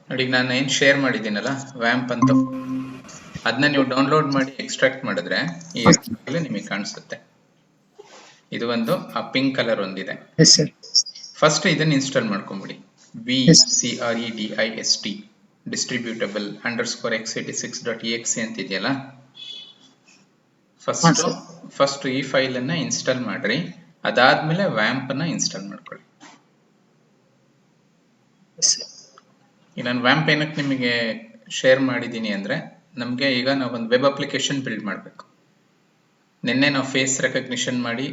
ನೋಡಿ ನಾನು ಏನು ಶೇರ್ ಮಾಡಿದ್ದೀನಲ್ಲ ವ್ಯಾಂಪ್ ಅಂತ, ಅದನ್ನ ನೀವು ಡೌನ್ಲೋಡ್ ಮಾಡಿ ಎಕ್ಸ್ಟ್ರಾಕ್ಟ್ ಮಾಡಿದ್ರೆ ಈ ಫೈಲ್ ನಿಮಗೆ ಕಾಣಿಸುತ್ತೆ. ಇದು ಒಂದು ಆ ಪಿಂಕ್ ಕಲರ್ ಒಂದಿದೆ. ಫಸ್ಟ್ ಇದನ್ನ ಇನ್ಸ್ಟಾಲ್ ಮಾಡ್ಕೊಂಬಿಡಿ. VCREDIST ಡಿಸ್ಟ್ರಿಬ್ಯೂಟಬಲ್ _x86.exe ಅಂತ ಇದೆಯಲ್ಲ, ಫಸ್ಟ್ ಈ ಫೈಲ್ ಅನ್ನ ಇನ್ಸ್ಟಾಲ್ ಮಾಡ್ರಿ. ಅದಾದ್ಮೇಲೆ ವ್ಯಾಂಪ್ ಅನ್ನ ಇನ್ಸ್ಟಾಲ್ ಮಾಡ್ಕೊಳ್ಳಿ. ನಾನು ವ್ಯಾಂಪ್ ಏನಕ್ಕೆ ನಿಮಗೆ ಶೇರ್ ಮಾಡಿದ್ದೀನಿ ಅಂದ್ರೆ, ನಮಗೆ ಈಗ ನಾವೊಂದು ವೆಬ್ ಅಪ್ಲಿಕೇಶನ್ ಬಿಲ್ಡ್ ಮಾಡಬೇಕು. ನಿನ್ನೆ ನಾವು ಫೇಸ್ ರೆಕಗ್ನಿಷನ್ ಮಾಡಿ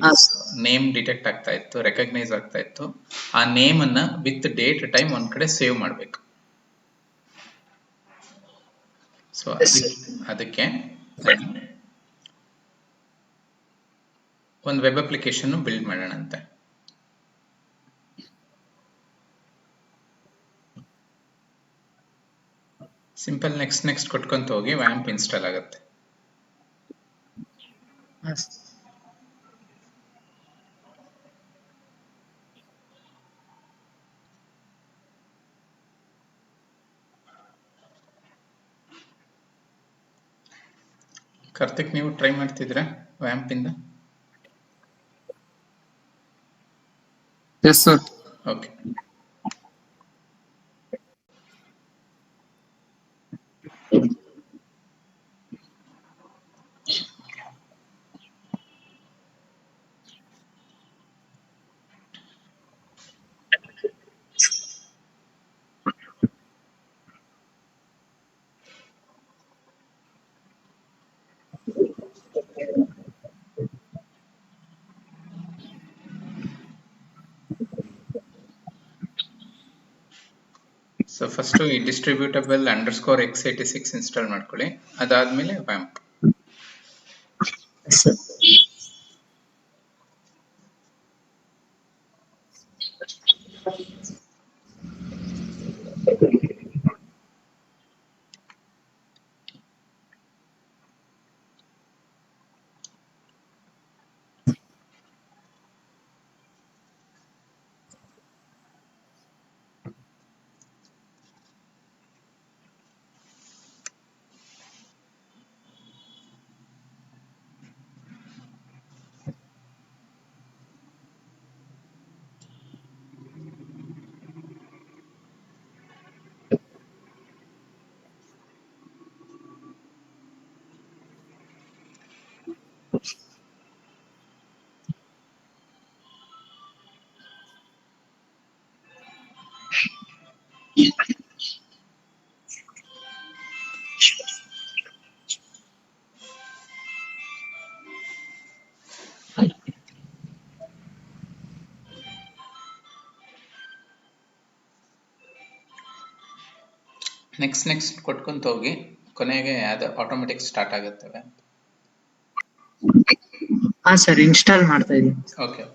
ನೇಮ್ ಡಿಟೆಕ್ಟ್ ಆಗ್ತಾ ಇತ್ತು, ರೆಕಗ್ನೈಸ್ ಆಗ್ತಾ ಇತ್ತು. ಆ ನೇಮ್ ಅನ್ನ ವಿತ್ ಡೇಟ್ ಟೈಮ್ ಒಂದ್ ಕಡೆ ಸೇವ್ ಮಾಡಬೇಕು. ಸೊ ಅದಕ್ಕೆ ಒಂದು ವೆಬ್ ಅಪ್ಲಿಕೇಶನ್ ಬಿಲ್ಡ್ ಮಾಡೋಣ ಅಂತ. ಸಿಂಪಲ್ ನೆಕ್ಸ್ಟ್ ಕೊಟ್ಕೊಂತ ಹೋಗಿ ವ್ಯಾಂಪ್ ಇನ್ಸ್ಟಾಲ್ ಆಗುತ್ತೆ. ಕಾರ್ತಿಕ್, ನೀವು ಟ್ರೈ ಮಾಡ್ತಿದ್ರಾ ವ್ಯಾಂಪ್ ಇಂದ? S sir. Okay. So first ಈ ಡಿಸ್ಟ್ರಿಬ್ಯೂಟಬಲ್ _x86 ಇನ್ಸ್ಟಾಲ್ ಮಾಡ್ಕೊಳ್ಳಿ. ಅದಾದ್ಮೇಲೆ ವ್ಯಾಂಪ್. ನೆಕ್ಸ್ಟ್ ಕೊಟ್ಕೊಂತ ಹೋಗಿ ಕೊನೆಗೆ ಅದು ಆಟೋಮೆಟಿಕ್ ಸ್ಟಾರ್ಟ್ ಆಗುತ್ತೆ. ಹಾ ಸರ್, ಇನ್ಸ್ಟಾಲ್ ಮಾಡ್ತಾ ಇದ್ದೀನಿ. ಓಕೆ.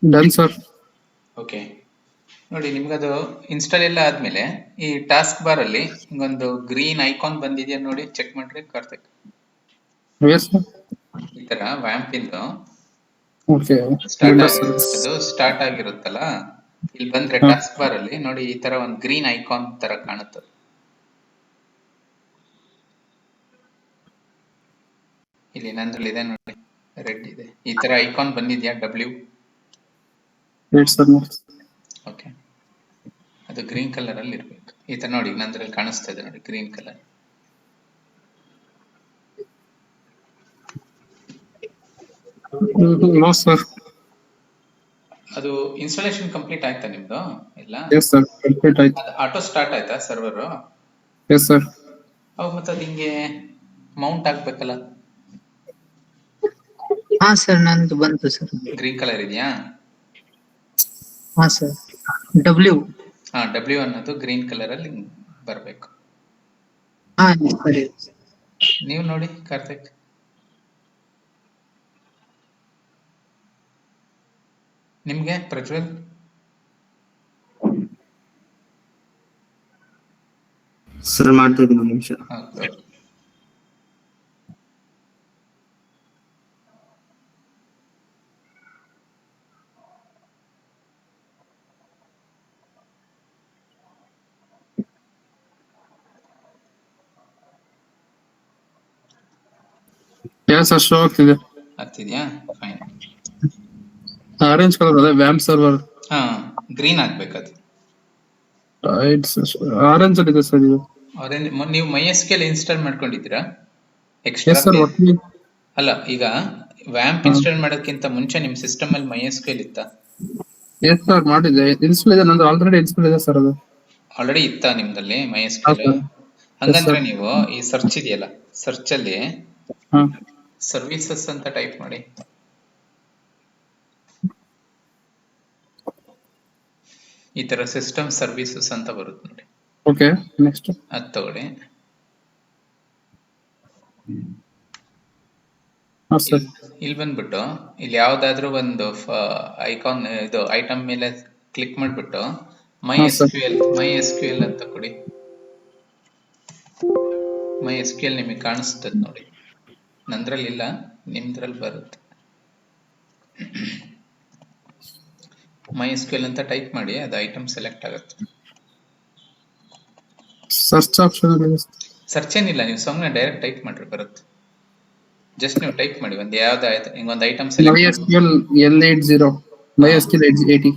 Done sir. ಓಕೆ, ನೋಡಿ ನಿಮ್ಗದು ಇನ್ಸ್ಟಾಲ್ ಎಲ್ಲ ಆದ್ಮೇಲೆ ಈ ಟಾಸ್ಕ್ ಬಾರ್ ಅಲ್ಲಿ ಒಂದು ಗ್ರೀನ್ ಐಕಾನ್ ಬಂದಿದೆಯಾ ನೋಡಿ, ಚೆಕ್ ಮಾಡ್ರಿ ಕಾರ್ತಿಕ್. Yes sir. ಈ ತರ ವ್ಯಾಂಪ್ ಇಂದು ಓಕೆ. ಅದು ಸ್ಟಾರ್ಟ್ ಆಗಿರುತ್ತಲ್ಲ, ಇಲ್ಲಿ ಬಂದ್ರೆ ಟಾಸ್ಕ್ ಬಾರ್ ಅಲ್ಲಿ ನೋಡಿ ಈ ತರ ಒಂದು ಗ್ರೀನ್ ಐಕಾನ್ ತರ ಕಾಣುತ್ತದೆ. ಇಲ್ಲಿ ನಂದ್ರಲ್ಲಿ ಇದೆ ನೋಡಿ, ರೆಡ್ ಇದೆ. ಈ ತರ ಐಕಾನ್ ಬಂದಿದ್ಯಾ W? ಓಕೆ, ಅದು ಗ್ರೀನ್ ಕಲರ್ ಅಲ್ಲಿ ಇರ್ಬೇಕು. ಈ ತರ ನೋಡಿ ನಂದ್ರಲ್ಲಿ ಕಾಣಿಸ್ತಾ ಇದೆ ನೋಡಿ, ಗ್ರೀನ್ ಕಲರ್. No sir. ಅದು ಇನ್ಸ್ಟಾಲೇಷನ್ ಕಂಪ್ಲೀಟ್ ಆಯ್ತಾ ನಿಮ್ದು ಎಲ್ಲ? ಎಸ್ ಸರ್, ಕಂಪ್ಲೀಟ್ ಆಯ್ತು. ಆಟೋ ಸ್ಟಾರ್ಟ್ ಆಯ್ತಾ ಸರ್ವರ್? Yes sir. ಮತ್ತೆ ಅದು ಹಿಂಗೆ ಮೌಂಟ್ ಆಗ್ಬೇಕಲ್ಲ? ಹಾ ಸರ್, ನಂದು ಬಂತು ಸರ್. ಗ್ರೀನ್ ಕಲರ್ ಇದೆಯಾ? ಹಾ ಸರ್, W. ಹಾ, W ಅನ್ನೋದು ಗ್ರೀನ್ ಕಲರ್ ಅಲ್ಲಿ ಬರ್ಬೇಕು. ಹಾ ಸರಿ. ನೀವು ನೋಡಿ ಕಾರ್ತಿಕ್. ನಿಮ್ಗೆ ಪ್ರಜ್ವಲ್? ಸರ್ ಮಾಡ್ತಾ ಇದ್ದೀನಿ ಒಂದು ನಿಮಿಷ. ಹೌದು. ಯಸ್ ಸರ್, ಶೋ ಆಗ್ತಿದೆ. ಆಗ್ತಿದ್ಯಾ? ಫೈನ್. ಆರೆಂಜ್ ಕಲರ್ ಅದೇ ವ್ಯಾಂಪ್ ಸರ್ವರ್. ಹಾ, ಗ್ರೀನ್ ಆಗ್ಬೇಕದು. ಆರೆಂಜ್ ಅಲ್ಲಿ ಇದೆ ಸರ್ ಇದು. ಆರೆಂಜ್. ನೀವು MySQL ಇನ್ಸ್ಟಾಲ್ ಮಾಡ್ಕೊಂಡಿದ್ದೀರಾ ಎಸ್ ಎಕ್ಸ್ಟ್ರಾ? ಸರ್. ಅಲ್ಲ, ಈಗ ವ್ಯಾಂಪ್ ಇನ್ಸ್ಟಾಲ್ ಮಾಡೋಕ್ಕಿಂತ ಮುಂಚೆ ನಿಮ್ ಸಿಸ್ಟಮ್ ಅಲ್ಲಿ MySQL ಇತ್ತಾ? ಎಸ್ ಸರ್, ಮಾಡಿದೆ. ಇನ್ಸ್ಟಾಲ್ ಇದೆ, ನಂದು ಆಲ್ರೆಡಿ ಇನ್ಸ್ಟಾಲ್ ಇದೆ ಸರ್ ಅದು. ಆಲ್ರೆಡಿ ಇತ್ತಾ ನಿಮ್ದಲ್ಲಿ MySQL? ಹಾ, sir. ಹಂಗಂದ್ರೆ Yes, sir. ನೀವು ಈ ಸರ್ಚ್ ಇದೆಯಲ್ಲ, ಸರ್ಚ್ ಅಲ್ಲಿ ಹಾ, ಸರ್ವಿಸಸ್ ಅಂತ ಟೈಪ್ ಮಾಡಿ. ಈ ತರ ಸಿಸ್ಟಮ್ ಸರ್ವಿಸಸ್ ಅಂತ ಬರುತ್ತೆ ನೋಡಿ. ಓಕೆ. ನೆಕ್ಸ್ಟ್ ಅದ್ ತಗೊಳ್ಳಿ. ಹಾ ಸರ್. ಇಲ್ಲಿ ಬಂದ್ಬಿಟ್ಟು ಇಲ್ಲಿ ಯಾವ್ದಾದ್ರು ಒಂದು ಐಕಾನ್, ಇದು ಐಟಮ್ ಮೇಲೆ ಕ್ಲಿಕ್ ಮಾಡ್ಬಿಟ್ಟು MySQL ಅಂತ ಕೊಡಿ. MySQL ನಿಮಗೆ ಕಾಣಿಸ್ತದೆ ನೋಡಿ. ನಂದ್ರಲ್ಲಿ ಇಲ್ಲ, ನಿಮ್ದ್ರಲ್ಲಿ ಬರುತ್ತೆ. MySQL ಅಂತ ಟೈಪ್ ಮಾಡಿ, ಅದು ಐಟಮ್ ಸೆಲೆಕ್ಟ್ ಆಗುತ್ತೆ. ಸರ್ಚ್ ಆಪ್ಷನ್ ಅಲ್ಲಿ ಸರ್ಚ್ ಏನಿಲ್ಲ, ನೀವು ಸುಮ್ಮನೆ ಡೈರೆಕ್ಟ್ ಟೈಪ್ ಮಾಡ್ರಿ ಬರುತ್ತೆ. ಜಸ್ಟ್ ನೀವು ಟೈಪ್ ಮಾಡಿ ಒಂದು ಯಾವ್ದಾಯ್ತು, ಹಿಂಗೊಂದು item select MySQL L80 MySQL 80.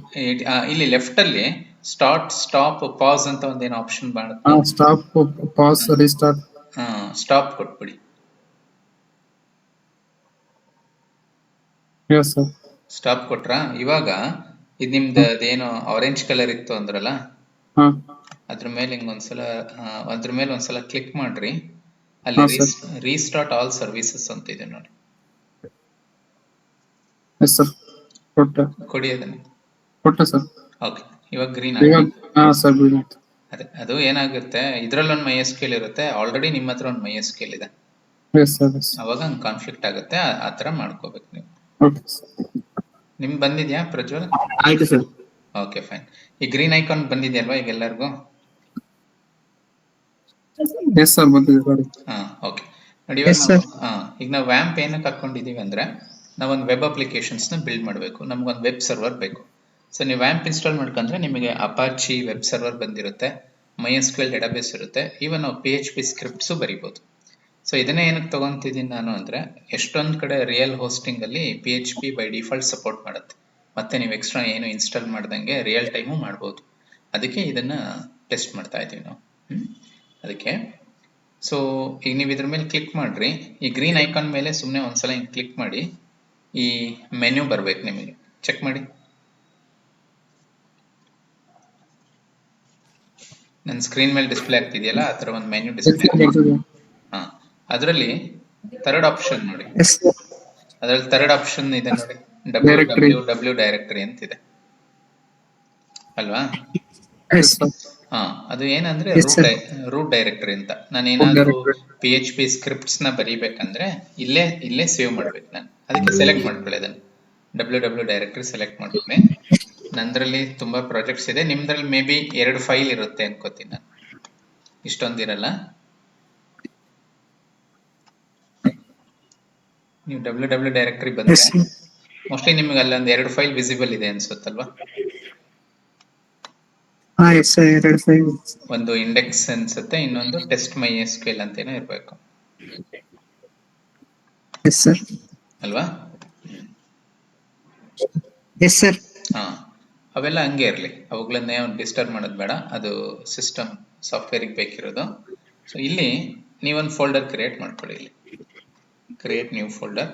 ಇಲ್ಲಿ ಲೆಫ್ಟ್ ಅಲ್ಲಿ ಸ್ಟಾರ್ಟ್, ಸ್ಟಾಪ್, ಪಾಸ್ ಅಂತ ಒಂದೇನು ಆಪ್ಷನ್ ಹಾ, ಮಾಡುತ್ತೆ. Stop, pass, restart. ಸ್ಟಾಪ್ ಕೊಟ್ಬಿಡಿ. Yes sir. ಸ್ಟಾಪ್ ಕೊಟ್ರಾ? ಇವಾಗ ಇದು ನಿಮ್ದು ಅದೇನು ಆರೆಂಜ್ ಕಲರ್ ಇತ್ತು ಅಂದ್ರಲ್ಲ, ಹಾ, ಅದ್ರ ಮೇಲೆ ಹಿಂಗೊಂದ್ಸಲ ಅದ್ರ ಮೇಲೆ ಒಂದ್ಸಲ ಕ್ಲಿಕ್ ಮಾಡ್ರಿ. ಹಾ, ಅಲ್ಲಿ sir. ರೀಸ್ಟಾರ್ಟ್ ಆಲ್ ಸರ್ವಿಸಸ್ ಅಂತ ಇದೆ ನೋಡಿ. Yes sir. ಕೊಡಿ ಅದನ್ನ. ಕೊಟ್ಟೆ ಸರ್. ಓಕೆ, ಇವಾಗ ಗ್ರೀನ್ ಇವಾಗ ಆಗಿ. ಹಾ ಸರ್, green ಆಯ್ತು. ಅದೇ, ಅದು ಏನಾಗುತ್ತೆ, ಇದ್ರಲ್ಲಿ ಒಂದು MySQL ಇರುತ್ತೆ, ಆಲ್ರೆಡಿ ನಿಮ್ಮ ಹತ್ರ ಒಂದು MySQL ಇದೆ. Yes sir, yes. ಅವಾಗ ಹಂಗೆ ಕಾನ್ಫ್ಲಿಕ್ಟ್ ಆಗುತ್ತೆ, ಆ ಥರ ಮಾಡ್ಕೋಬೇಕು ನೀವು. Okay sir. ನಿಮ್ಗೆ ಬಂದಿದ್ಯಾ ಪ್ರಜ್ವಲ್? ಆಯ್ತು ಸರ್. Okay, fine. ಈ ಗ್ರೀನ್ ಐಕಾನ್ ಬಂದಿದೆಯಲ್ವಾ ಈಗ ಎಲ್ಲರಿಗೂ? ಎಸ್ ಸರ್, ಬಂದಿದೆ ನೋಡಿ. ಹಾ, ಓಕೆ. ನೋಡಿ, ಇವಾಗ Yes, sir. ಈಗ ನಾವು ವ್ಯಾಂಪ್ ಏನಕ್ಕೆ ಹಾಕೊಂಡಿದೀವಿ ಅಂದ್ರೆ, ನಾವೊಂದು ವೆಬ್ ಅಪ್ಲಿಕೇಶನ್ಸ್ನ ಬಿಲ್ಡ್ ಮಾಡಬೇಕು, ನಮ್ಗೊಂದು ವೆಬ್ ಸರ್ವರ್ ಬೇಕು. ಸೊ ನೀವು ವ್ಯಾಂಪ್ ಇನ್ಸ್ಟಾಲ್ ಮಾಡ್ಕೊಂಡ್ರೆ ನಿಮಗೆ ಅಪಾಚಿ ವೆಬ್ ಸರ್ವರ್ ಬಂದಿರುತ್ತೆ, MySQL ಡೇಟಾಬೇಸ್ ಇರುತ್ತೆ, ಈವನ್ ನಾವು PHP ಸ್ಕ್ರಿಪ್ಟ್ಸು ಬರಿಬೋದು. ಸೊ ಇದನ್ನೇ ಏನಕ್ಕೆ ತಗೊಂತಿದ್ದೀನಿ ನಾನು ಅಂದರೆ, ಎಷ್ಟೊಂದು ಕಡೆ ರಿಯಲ್ ಹೋಸ್ಟಿಂಗ್ ಅಲ್ಲಿ PHP ಬೈ ಡಿಫಾಲ್ಟ್ ಸಪೋರ್ಟ್ ಮಾಡುತ್ತೆ, ಮತ್ತೆ ನೀವು ಎಕ್ಸ್ಟ್ರಾ ಏನು ಇನ್ಸ್ಟಾಲ್ ಮಾಡ್ದಂಗೆ ರಿಯಲ್ ಟೈಮು ಮಾಡ್ಬೋದು. ಅದಕ್ಕೆ ಇದನ್ನ ಟೆಸ್ಟ್ ಮಾಡ್ತಾ ಇದ್ದೀವಿ ನಾವು. ಅದಕ್ಕೆ ಸೊ ಈಗ ನೀವು ಇದ್ರ ಮೇಲೆ ಕ್ಲಿಕ್ ಮಾಡ್ರಿ. ಈ ಗ್ರೀನ್ ಐಕಾನ್ ಮೇಲೆ ಸುಮ್ಮನೆ ಒಂದ್ಸಲ ಹಿಂಗೆ ಕ್ಲಿಕ್ ಮಾಡಿ, ಈ ಮೆನ್ಯೂ ಬರ್ಬೇಕು ನಿಮಗೆ. ಚೆಕ್ ಮಾಡಿ. ನನ್ನ ಸ್ಕ್ರೀನ್ ಮೇಲೆ ಡಿಸ್ಪ್ಲೇ ಆಗ್ತಿದೆಯಲ್ಲ, ಆ ಥರ ಒಂದು ಮೆನ್ಯೂ ಡಿಸ್ಪ್ಲೇ. ಹಾ, ಅದರಲ್ಲಿ ಥರ್ಡ್ ಆಪ್ಷನ್ ನೋಡಿ. Yes, sir. ಅದರಲ್ಲಿ ಥರ್ಡ್ ಆಪ್ಷನ್ ಇದೆ ನೋಡಿ, Directory. www ಡೈರೆಕ್ಟರಿ ಅಂತಿದೆ ಅಲ್ವಾ? Yes, sir. ಹಾ, ಅದು ಏನಂದ್ರೆ Yes, sir. ರೂಟ್ ಡೈರೆಕ್ಟರಿ ಅಂತ. ನಾನು ಏನಾದ್ರು directory. PHP ಸ್ಕ್ರಿಪ್ಟ್ಸ್ ನ ಬರಿಬೇಕಂದ್ರೆ ಇಲ್ಲೇ ಸೇವ್ ಮಾಡ್ಬೇಕು ನಾನು. ಅದಕ್ಕೆ ಸೆಲೆಕ್ಟ್ ಮಾಡ್ಕೊಳ್ಳಿ ಅದನ್ನು, www ಡೈರೆಕ್ಟರಿ ಸೆಲೆಕ್ಟ್ ಮಾಡ್ಕೊಳ್ಳಿ. ನಂದ್ರಲ್ಲಿ ತುಂಬಾ ಪ್ರಾಜೆಕ್ಟ್ಸ್ ಇದೆ, ನಿಮ್ದ್ರಲ್ಲಿ ಮೇ ಬಿ 2 ಫೈಲ್ ಇರುತ್ತೆ ಅನ್ಕೋತೀನಿ ನಾನು, ಇಷ್ಟೊಂದಿರಲ್ಲ. ನೀವು www ಡೈರೆಕ್ಟರಿ ಬಂದ್ರೆ Yes, sir. ಮೋಸ್ಟ್ಲಿ ನಿಮ್ಗೆ ಅಲ್ಲೊಂದು 2 ಫೈಲ್ ವಿಸಿಬಲ್ ಇದೆ ಅನ್ಸುತ್ತಲ್ವಾ? ಹಾ, ಎಸ್ ಸರ್, 2 ಫೈಲ್. ಒಂದು ಇಂಡೆಕ್ಸ್ ಅನ್ಸುತ್ತೆ, ಇನ್ನೊಂದು ಟೆಸ್ಟ್ MySQL ಅಂತೇನೋ ಇರಬೇಕು ಎಸ್ ಸರ್. ಅಲ್ವಾ? S sir. ಹಾ, ಅವೆಲ್ಲ ಹಂಗೆ ಇರಲಿ, ಅವುಗಳನ್ನೇ ಡಿಸ್ಟರ್ಬ್ ಮಾಡೋದು ಬೇಡ, ಅದು ಸಿಸ್ಟಮ್ ಸಾಫ್ಟ್ವೇರಿಗೆ ಬೇಕಿರೋದು. ಸೊ ಇಲ್ಲಿ ನೀವೊಂದು ಫೋಲ್ಡರ್ ಕ್ರಿಯೇಟ್ ಮಾಡ್ಕೊಳ್ಳಿ. ಇಲ್ಲಿ ಕ್ರಿಯೇಟ್ ನ್ಯೂ ಫೋಲ್ಡರ್,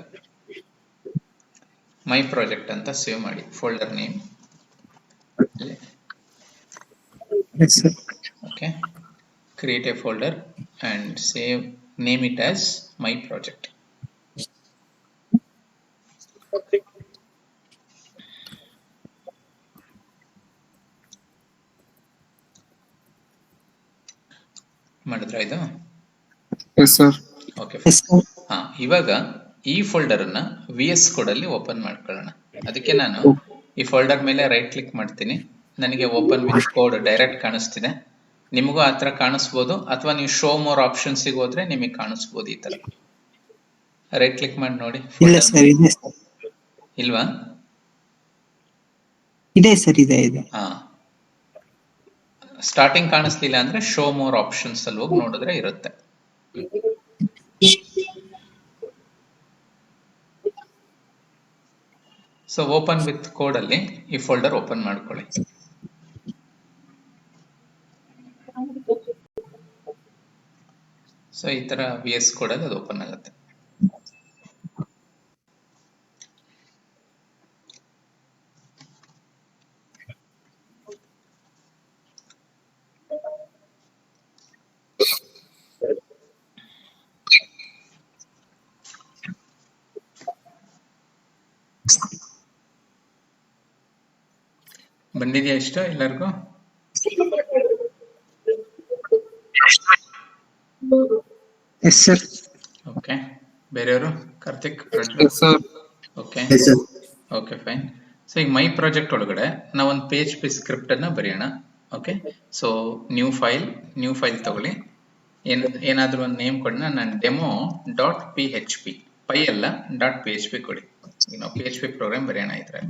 ಮೈ ಪ್ರಾಜೆಕ್ಟ್ ಅಂತ ಸೇವ್ ಮಾಡಿ folder name. Yes sir. Okay, create a folder and name it as my project. ಮಾಡಿದ್ರಾ ಇದು? Yes sir. Okay Yes, sir. ಹಾ, ಇವಾಗ ಈ ಫೋಲ್ಡರ್ ಅನ್ನ ವಿ ಎಸ್ ಕೋಡ್ ಅಲ್ಲಿ ಓಪನ್ ಮಾಡ್ಕೊಳ್ಳೋಣ. ಅದಕ್ಕೆ ನಾನು ಈ ಫೋಲ್ಡರ್ ಮೇಲೆ ರೈಟ್ ಕ್ಲಿಕ್ ಮಾಡ್ತೀನಿ. ನನಗೆ ಓಪನ್ ವಿತ್ ಕೋಡ್ ಡೈರೆಕ್ಟ್ ಕಾಣಿಸ್ತಿದೆ. ನಿಮಗೂ ಆ ತರ ಕಾಣಿಸ್ಬೋದು, ಅಥವಾ ನೀವು ಶೋ ಮೋರ್ ಆಪ್ಷನ್ಸ್ ಹೋದ್ರೆ ನಿಮಗೆ ಕಾಣಿಸ್ಬೋದು ಈ ತರ. ರೈಟ್ ಕ್ಲಿಕ್ ಮಾಡಿ ನೋಡಿ. ಇಲ್ಲ ಸರ್, ಇದೆ ಸರ್. ಇಲ್ವಾ? ಇದೆ ಸರ್, ಇದೆ ಇದೆ. ಹಾ, ಸ್ಟಾರ್ಟಿಂಗ್ ಕಾಣಿಸ್ಲಿಲ್ಲ ಅಂದ್ರೆ ಶೋ ಮೋರ್ ಆಪ್ಷನ್ಸ್ ಅಲ್ಲಿ ಹೋಗಿ ನೋಡಿದ್ರೆ ಇರುತ್ತೆ. ಸೊ ಓಪನ್ ವಿತ್ ಕೋಡ್ ಅಲ್ಲಿ ಈ ಫೋಲ್ಡರ್ ಓಪನ್ ಮಾಡ್ಕೊಳ್ಳಿ. ಸೊ ಈ ತರ ವಿ ಎಸ್ ಕೋಡ್ ಅಲ್ಲಿ ಅದು ಓಪನ್ ಆಗುತ್ತೆ. ಬಂದಿದೆಯಾ ಇಷ್ಟ ಎಲ್ಲರಿಗೂ? S sir. ಓಕೆ, ಬೇರೆಯವರು? Karthik, S sir. Okay Yes, sir. Okay fine. So ಈಗ ಮೈ ಪ್ರಾಜೆಕ್ಟ್ ಒಳಗಡೆ ನಾವು ಒಂದು ಪೇಜ್ ಪಿ ಸ್ಕ್ರಿಪ್ಟ್ ಅನ್ನ ಬರೆಯೋಣ. ಓಕೆ, ಸೊ ನ್ಯೂ ಫೈಲ್ ತಗೊಳ್ಳಿ. ಏನಾದ್ರೂ ಒಂದು ನೇಮ್ ಕೊಡೋಣ. ನಾನು demo dot P H P, py ಅಲ್ಲ ಡಾಟ್ ಪಿ ಹೆಚ್ ಪಿ ಕೊಡಿ. ಈಗ ನಾವು ಪಿ ಹೆಚ್ ಪಿ ಪ್ರೋಗ್ರಾಮ್ ಬರೆಯೋಣ ಇದ್ರೆ.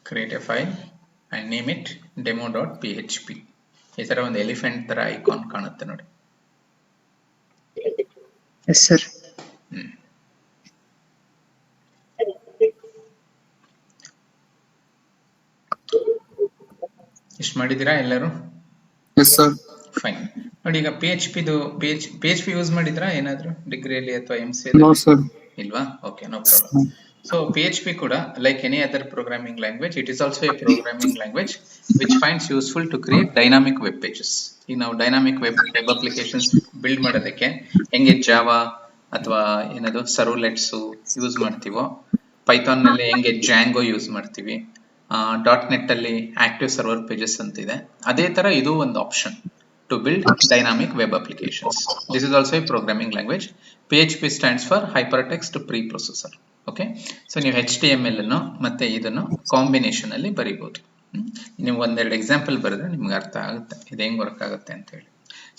Create a file and name it demo.php. ಈ ತರ ಒಂದು ಎಲಿಫೆಂಟ್ ತರ ಐಕಾನ್ ಕಾಣುತ್ತೆ ನೋಡಿ. Yes sir. ಇಷ್ಟು ಮಾಡಿದ್ದೀರಾ ಎಲ್ಲರೂ? Yes sir. ಫೈನ್. ನೋಡಿ, ಈಗ ಪಿ ಎಚ್ ಪಿ ಯೂಸ್ ಮಾಡಿದ್ರಾ ಏನಾದ್ರು ಡಿಗ್ರಿಯಲ್ಲಿ ಅಥವಾ ಎಂ ಸಿ? No sir. ಇಲ್ವಾ? Okay, no problem. So PHP kuda, like any other programming language, it is also a programming language which finds useful to create dynamic web pages. ಈಗ ನಾವು dynamic web applications build ಮಾಡೋದಕ್ಕೆ ಹೆಂಗೆ Java ಅಥವಾ ಏನದು ಸರ್ವ್ಲೆಟ್ಸ್ use ಮಾಡ್ತೀವೋ, Python ನಲ್ಲಿ ಹೆಂಗೆ Django use ಮಾಡ್ತೀವಿ, .NET ಅಲ್ಲಿ ಆಕ್ಟಿವ್ ಸರ್ವರ್ ಪೇಜಸ್ ಅಂತ ಇದೆ, ಅದೇ ತರ ಇದು ಒಂದು option to build dynamic web applications. This is also a programming language. PHP stands for Hypertext Preprocessor. Okay, so ನೀವು HTML ಅನ್ನು ಮತ್ತೆ ಇದನ್ನು ಕಾಂಬಿನೇಷನ್ ಅಲ್ಲಿ ಬರೀಬಹುದು. ನೀವು ಒಂದೆರಡು ಎಕ್ಸಾಂಪಲ್ ಬರೆದ್ರೆ ನಿಮ್ಗೆ ಅರ್ಥ ಆಗುತ್ತೆ ಇದು ಹೆಂಗ್ ವರ್ಕ್ ಆಗುತ್ತೆ ಅಂತ ಹೇಳಿ.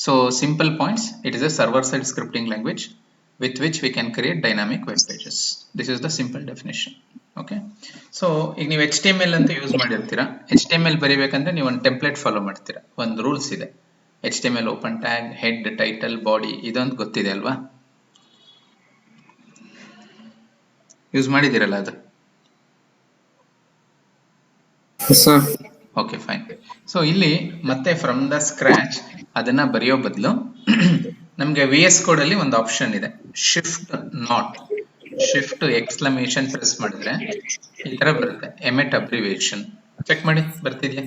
So simple points, it is a server side scripting language with which we can create dynamic web pages. This is the simple definition. Okay, so ಈಗ ನೀವು HTML ಅಂತ ಯೂಸ್ ಮಾಡಿರ್ತೀರಾ. HTML ಬರಿಬೇಕಂದ್ರೆ ನೀವು ಒಂದು ಟೆಂಪ್ಲೇಟ್ ಫಾಲೋ ಮಾಡ್ತೀರಾ. ಒಂದು ರೂಲ್ಸ್ ಇದೆ. HTML open tag, head, title, body, ಇದೊಂದು ಗೊತ್ತಿದೆ ಅಲ್ವಾ? ಯೂಸ್ ಮಾಡಿದಿರಲ್ಲ ಅದು? Okay fine. ಸೊ ಇಲ್ಲಿ ಮತ್ತೆ ಫ್ರಮ್ ದ ಸ್ಕ್ರಾಚ್ ಅದನ್ನ ಬರೆಯೋ ಬದಲು ನಮ್ಗೆ ವಿ ಎಸ್ ಕೋಡ್ ಅಲ್ಲಿ ಒಂದು ಆಪ್ಷನ್ ಇದೆ, ಶಿಫ್ಟ್ ಎಕ್ಸ್ಕ್ಲಮೇಷನ್ ಪ್ರೆಸ್ ಮಾಡಿದ್ರೆ ಈ ತರ ಬರುತ್ತೆ, ಎಮೆಟ್ ಅಬ್ರಿವೇಷನ್. ಚೆಕ್ ಮಾಡಿ ಬರ್ತಿದ್ಯಾ?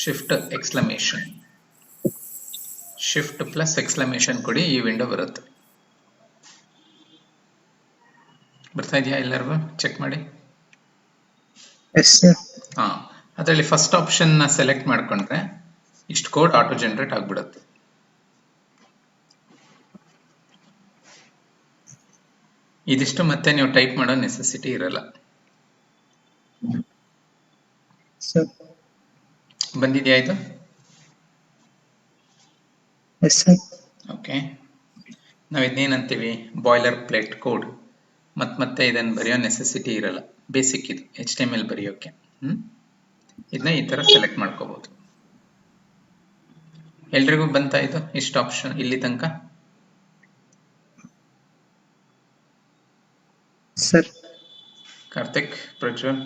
Shift exclamation, shift plus exclamation ಕೊಡಿ, ಈ ವಿಂಡೋ ಬರುತ್ತೆ. ಬರ್ತಾ ಇದೆಯಾ ಎಲ್ಲರಿಗೂ? ಚೆಕ್ ಮಾಡಿ. ಹಾ, ಅದರಲ್ಲಿ ಫಸ್ಟ್ ಆಪ್ಷನ್ ನ ಸೆಲೆಕ್ಟ್ ಮಾಡ್ಕೊಂಡ್ರೆ ಇಷ್ಟು ಕೋಡ್ ಆಟೋ ಜನರೇಟ್ ಆಗ್ಬಿಡುತ್ತೆ. ಇದಿಷ್ಟು ಮತ್ತೆ ನೀವು ಟೈಪ್ ಮಾಡೋ ನೆಸೆಸಿಟಿ ಇರಲ್ಲ. ಬಂದಿದ್ಯಾ ಇದು? ಓಕೆ, ನಾವು ಇದನ್ನೇನಂತೀವಿ, ಬಾಯ್ಲರ್ ಪ್ಲೇಟ್ ಕೋಡ್. ಮತ್ತೆ ಇದನ್ನು ಬರೆಯೋ ನೆಸೆಸಿಟಿ ಇರಲ್ಲ, ಬೇಸಿಕ್ ಇದು HTML ಬರೆಯೋಕೆ. ಇದನ್ನ ಈ ತರ ಸೆಲೆಕ್ಟ್ ಮಾಡ್ಕೋಬಹುದು. ಎಲ್ರಿಗೂ ಬಂತಾ ಇದು ಇಷ್ಟು ಆಪ್ಷನ್ ಇಲ್ಲಿ ತನಕ? Sir. Karthik, Prajwal?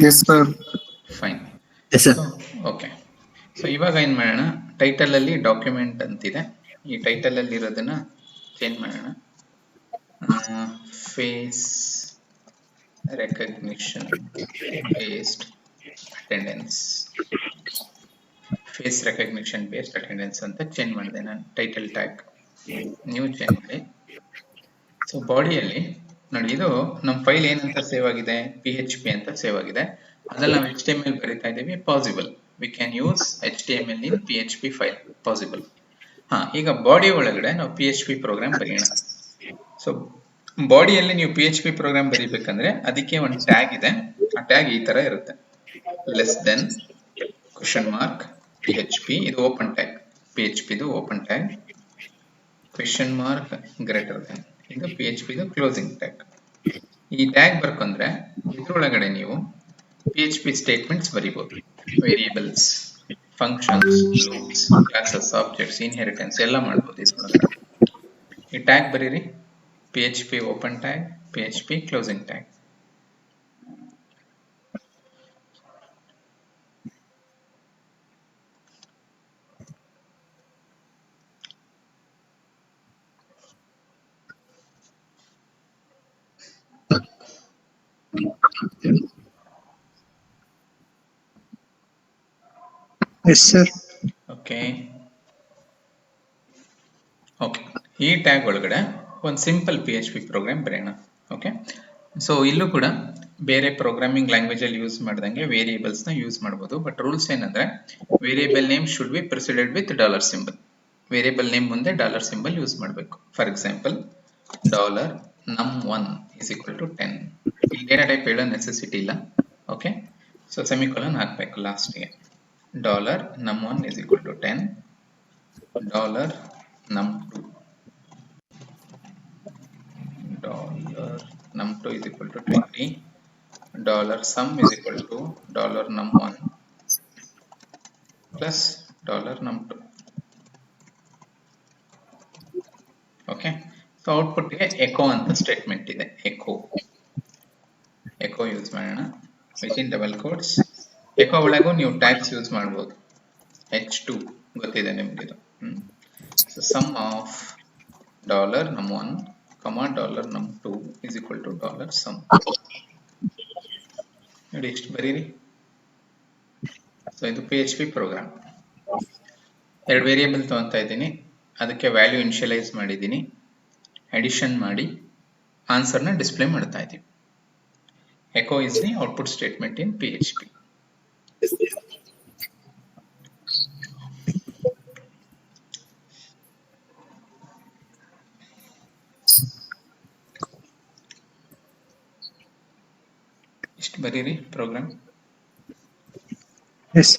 S sir. Fine. Yes, sir. Okay, so ಇವಾಗ ಏನ್ ಮಾಡೋಣ, ಟೈಟಲ್ ಅಲ್ಲಿ ಡಾಕ್ಯುಮೆಂಟ್ ಅಂತಿದೆ, ಈ ಟೈಟಲ್ ಅಲ್ಲಿ ಇರೋದನ್ನ ಚೇಂಜ್ ಮಾಡೋಣ. Face recognition based attendance, face recognition based attendance ಅಂತ ಚೇಂಜ್ ಮಾಡಿದೆ ನಾನು. ಟೈಟಲ್ ಟ್ಯಾಗ್ ನೀವು ಚೇಂಜ್ ಮಾಡಿ. ಸೊ ಬಾಡಿಯಲ್ಲಿ ನೋಡಿ, ಇದು ನಮ್ಮ ಫೈಲ್ ಏನಂತ ಸೇವ್ ಆಗಿದೆ, PHP ಅಂತ ಸೇವ್ ಆಗಿದೆ. ಅದ್ರಲ್ಲಿ ನಾವು HTML ಬರೀತಾ ಇದ್ದೀವಿ. Possible, we can use HTML in PHP file, possible. ಈಗ ಬಾಡಿ ಒಳಗಡೆ ನಾವು PHP ಪ್ರೋಗ್ರಾಮ್ ಬರೆಯೋಣ. ಸೊ ಬಾಡಿಯಲ್ಲಿ ನೀವು PHP ಪ್ರೋಗ್ರಾಮ್ ಬರೀಬೇಕಂದ್ರೆ ಅದಕ್ಕೆ ಒಂದು ಟ್ಯಾಗ್ ಇದೆ. ಆ ಟ್ಯಾಗ್ ಈ ತರ ಇರುತ್ತೆ, less than question mark PHP, ಇದು ಓಪನ್ ಟ್ಯಾಗ್. PHP ಇದು open tag, question mark greater than ಇದು PHP ಇದು ಕ್ಲೋಸಿಂಗ್ ಟ್ಯಾಗ್. ಈ ಟ್ಯಾಗ್ ಬರ್ಕೊಂಡ್ರೆ ಇದ್ರೊಳಗಡೆ ನೀವು PHP ಸ್ಟೇಟ್ಮೆಂಟ್ಸ್ ಬರೀಬಹುದು. Variables, functions, loops, classes, objects, inheritance ಎಲ್ಲ ಮಾಡ್ಬೋದು ಇದ್ರೊಳಗಡೆ. ಈ ಟ್ಯಾಗ್ ಬರೀರಿ, PHP open tag, PHP closing tag. Yes, sir. Okay, ಈ ಟ್ಯಾಗ್ ಒಳಗಡೆ ಒಂದು ಸಿಂಪಲ್ PHP ಪ್ರೋಗ್ರಾಮ್ ಬರೆಯೋಣ. ಓಕೆ, ಸೊ ಇಲ್ಲೂ ಕೂಡ ಬೇರೆ ಪ್ರೋಗ್ರಾಮಿಂಗ್ ಲ್ಯಾಂಗ್ವೇಜ್ ಅಲ್ಲಿ ಯೂಸ್ ಮಾಡ್ದಂಗೆ ವೇರಿಯೇಬಲ್ಸ್ ನ ಯೂಸ್ ಮಾಡಬಹುದು. ಬಟ್ ರೂಲ್ಸ್ ಏನಂದ್ರೆ variable name should be preceded with dollar symbol. Variable name ಮುಂದೆ ಡಾಲರ್ ಸಿಂಬಲ್ ಯೂಸ್ ಮಾಡಬೇಕು. For example $num1 is equal to 10. ಇಲ್ಲಿ ಡೇಟಾ ಟೈಪ್ ಹೇಳೋ ನೆಸೆಸಿಟಿ ಇಲ್ಲ. ಓಕೆ, ಸೊ ಸೆಮಿಕೋಲನ್ ಹಾಕಬೇಕು ಲಾಸ್ಟ್ಗೆ. $num1 is equal to 10, $num2 is equal to 20, $sum is equal to $num1 plus $num2. Okay, so ಔಟ್ಪುಟ್ಗೆ echo ಅಂತ statement ಇದೆ. Echo use ಮಾಡೋಣ within double quotes. Echo ಒಳಗೂ ನೀವು ಟ್ಯಾಗ್ಸ್ ಯೂಸ್ ಮಾಡ್ಬೋದು. H2 ಗೊತ್ತಿದೆ ನಿಮ್ಗೆ ಇದು. So sum of $num1, $num2 is equal to $sum. ನೋಡಿ ಇಷ್ಟು ಬರೀರಿ. ಸೊ ಇದು PHP ಪ್ರೋಗ್ರಾಮ್. ಎರಡು ವೇರಿಯೇಬಲ್ ತಗೊಂತಾ ಇದ್ದೀನಿ, ಅದಕ್ಕೆ ವ್ಯಾಲ್ಯೂ ಇನಿಷಿಯಲೈಸ್ ಮಾಡಿದ್ದೀನಿ, ಅಡಿಷನ್ ಮಾಡಿ ಆನ್ಸರ್ನ ಡಿಸ್ಪ್ಲೇ ಮಾಡ್ತಾ ಇದ್ದೀವಿ. Echo is the output statement in PHP. ಇಷ್ಟು ಬರೀರಿ ಪ್ರೋಗ್ರಾಮ್. Yes.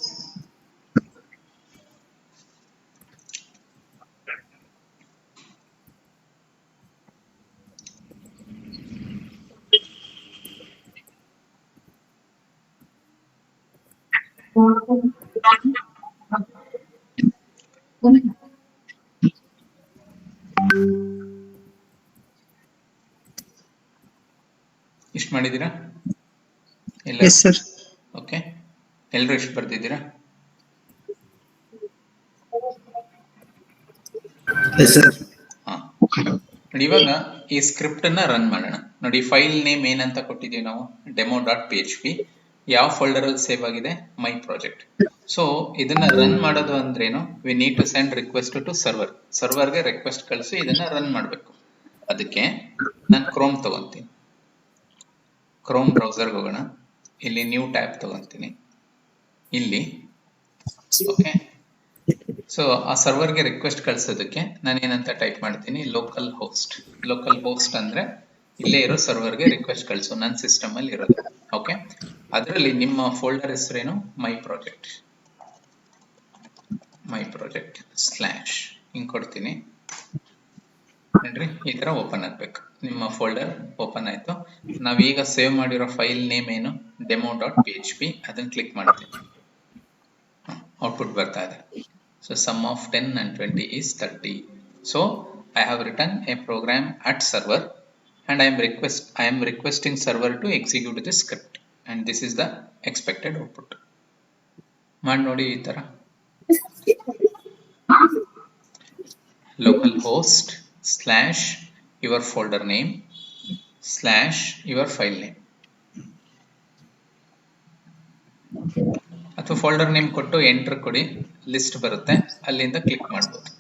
ಇಷ್ಟು ಮಾಡಿದ್ದೀರಾ ಎಲ್ಲ? Yes, sir. ಓಕೆ, ಎಲ್ಲರೂ ಇಷ್ಟು ಬರ್ದಿದ್ದೀರಾ? Yes, sir. ನೋಡಿ ಇವಾಗ ಈ ಸ್ಕ್ರಿಪ್ಟ್ ಅನ್ನ ರನ್ ಮಾಡೋಣ. ನೋಡಿ ಫೈಲ್ ನೇಮ್ ಏನಂತ ಕೊಟ್ಟಿದ್ದೀವಿ ನಾವು, demo.php. ಯಾವ ಫೋಲ್ಡರ್ ಅಲ್ಲಿ ಸೇವ್ ಆಗಿದೆ, ಮೈ ಪ್ರಾಜೆಕ್ಟ್. ಸೊ ಇದನ್ನ ರನ್ ಮಾಡೋದು ಅಂದ್ರೇನು, we need to send request to server. ಸರ್ವರ್ಗೆ ರಿಕ್ವೆಸ್ಟ್ ಕಳಿಸಿ ಇದನ್ನ ರನ್ ಮಾಡಬೇಕು. ಅದಕ್ಕೆ ನಾನು ಕ್ರೋಮ್ ತಗೊಂತೀನಿ, ಕ್ರೋಮ್ ಬ್ರೌಸರ್ಗೆ ಹೋಗೋಣ. ಇಲ್ಲಿ ನ್ಯೂ ಟ್ಯಾಬ್ ತಗೊಂತೀನಿ ಇಲ್ಲಿ. ಓಕೆ, ಸೊ ಆ ಸರ್ವರ್ಗೆ ರಿಕ್ವೆಸ್ಟ್ ಕಳ್ಸೋದಕ್ಕೆ ನಾನು ಏನಂತ ಟೈಪ್ ಮಾಡ್ತೀನಿ, ಲೋಕಲ್ ಹೋಸ್ಟ್. ಲೋಕಲ್ ಹೋಸ್ಟ್ ಅಂದ್ರೆ ಇಲ್ಲೇ ಇರೋ ಸರ್ವರ್ಗೆ ರಿಕ್ವೆಸ್ಟ್ ಕಳಿಸು, ನನ್ನ ಸಿಸ್ಟಮ್ ಅಲ್ಲಿ ಇರೋದು. ಓಕೆ, ಅದರಲ್ಲಿ ನಿಮ್ಮ ಫೋಲ್ಡರ್ ಹೆಸರೇನು, ಮೈ ಪ್ರಾಜೆಕ್ಟ್ ಸ್ಲ್ಯಾಶ್ ಹಿಂಗ್ ಕೊಡ್ತೀನಿ. ನೋಡ್ರಿ ಈ ತರ ಓಪನ್ ಆಗ್ಬೇಕು, ನಿಮ್ಮ ಫೋಲ್ಡರ್ ಓಪನ್ ಆಯ್ತು. ನಾವೀಗ ಸೇವ್ ಮಾಡಿರೋ ಫೈಲ್ ನೇಮ್ ಏನು, demo.php. ಅದನ್ನ ಕ್ಲಿಕ್ ಮಾಡ್ತೀನಿ, ಔಟ್ಪುಟ್ ಬರ್ತಾ ಇದೆ. So sum of 10 and 20 is 30. So I have written a program at server and I am requesting server to execute this script, and this is the expected output. ಮಾಡಿ ನೋಡಿ ಈ ತರ. localhost slash your folder name slash your file name, ಅಥವಾ folder name ಕೊಟ್ಟು enter ಕೊಡಿ, list ಬರುತ್ತೆ, ಅಲ್ಲಿಂದ click ಮಾಡ್ಬೋದು.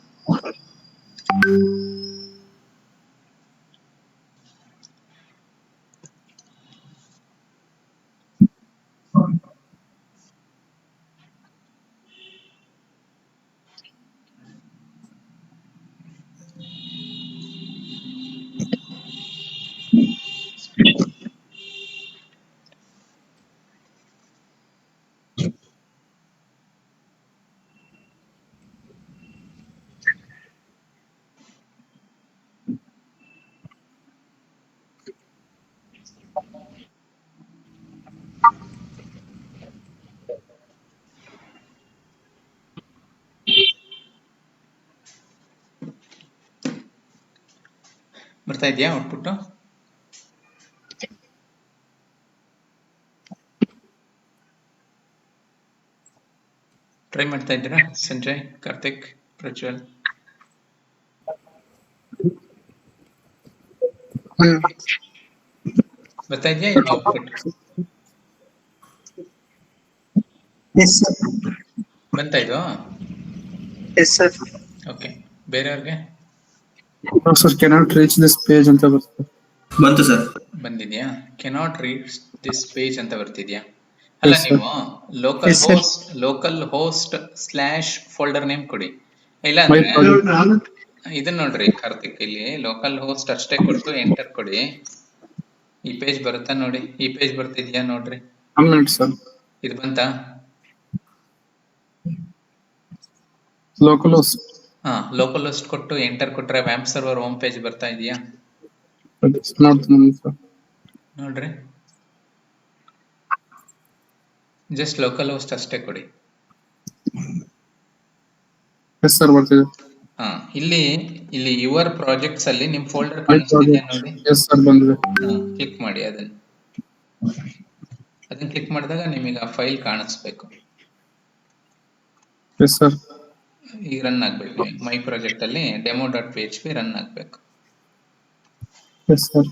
ಬರ್ತಾ ಇದೆಯಾ ಔಟ್ಪುಟ್? ಟ್ರೈ ಮಾಡ್ತಾ ಇದ್ದೀರಾ ಸಂಜಯ್, ಕಾರ್ತಿಕ್, ಪ್ರಜ್ವಲ್? ಬರ್ತಾ ಇದೆಯಾ ಈಗ ಔಟ್ಪುಟ್? Yes sir. ಬಂತಾ ಇದು? Yes sir. ಓಕೆ, ಬೇರೆಯವ್ರಿಗೆ sir cannot reach this page ಅಂತ ಬರ್ತದೆ. ಬಂತು ಸರ್. ಬಂದಿದ್ಯಾ? ಕೆನಾಟ್ ರೀಡ್ ದಿಸ್ ಪೇಜ್ ಅಂತ ಬರ್ತಿದ್ಯಾ? ಅಲ್ಲ, Yes, sir. ನೀವು local host slash folder name ಕೊಡಿ. ಇಲ್ಲ My ಅಂದ್ರೆ project. ಇದನ್ನ ನೋಡ್ರಿ ಕಾರ್ತಿಕ್, ಇಲ್ಲಿ ಲೋಕಲ್ ಹೋಸ್ಟ್ ಅಷ್ಟೇ ಕೊಟ್ಟು ಎಂಟರ್ ಕೊಡಿ. ಈ ಪೇಜ್ ಬರುತ್ತಾ ನೋಡಿ, ಈ ಪೇಜ್ ಬರ್ತಿದ್ಯಾ ನೋಡ್ರಿ. Sir. ಇದು ಬಂತಾ? Local host. ಹಾ, ಲೋಕಲ್ ಹೋಸ್ಟ್ ಕೊಟ್ಟು ಎಂಟರ್ ಕೊಟ್ರೆ ವ್ಯಾಂಪ್ ಸರ್ವರ್ ಹೋಮ್ ಪೇಜ್ ಬರ್ತಾ ಇದೆಯಾ But it's not the name, sir. ನೋಡ್ರಿ. ಜಸ್ಟ್ ಲೋಕಲ್ ಹೋಸ್ಟ್ ಅಷ್ಟೇ ಕೊಡಿ. Yes, sir. What is it? ಹಾ, ಇಲ್ಲಿ ಯುವರ್ ಪ್ರಾಜೆಕ್ಟ್ಸ್ ಅಲ್ಲಿ ನಿಮ್ ಫೋಲ್ಡರ್ My ಕಾಣಿಸ್ತಿದ್ಯಾ project. ನೋಡಿ. Yes, sir. ಬಂದಿದೆ. ಕ್ಲಿಕ್ ಮಾಡಿ ಅದನ್ನ ಕ್ಲಿಕ್ ಮಾಡಿದಾಗ ನಿಮಗೆ ಆ ಫೈಲ್ ಕಾಣಿಸ್ಬೇಕು. Yes, sir. ಈಗ ರನ್ ಆಗ್ಬೇಕು. ಮೈ ಪ್ರಾಜೆಕ್ಟ್ ಅಲ್ಲಿ demo.php ರನ್ ಆಗ್ಬೇಕು. Yes, sir.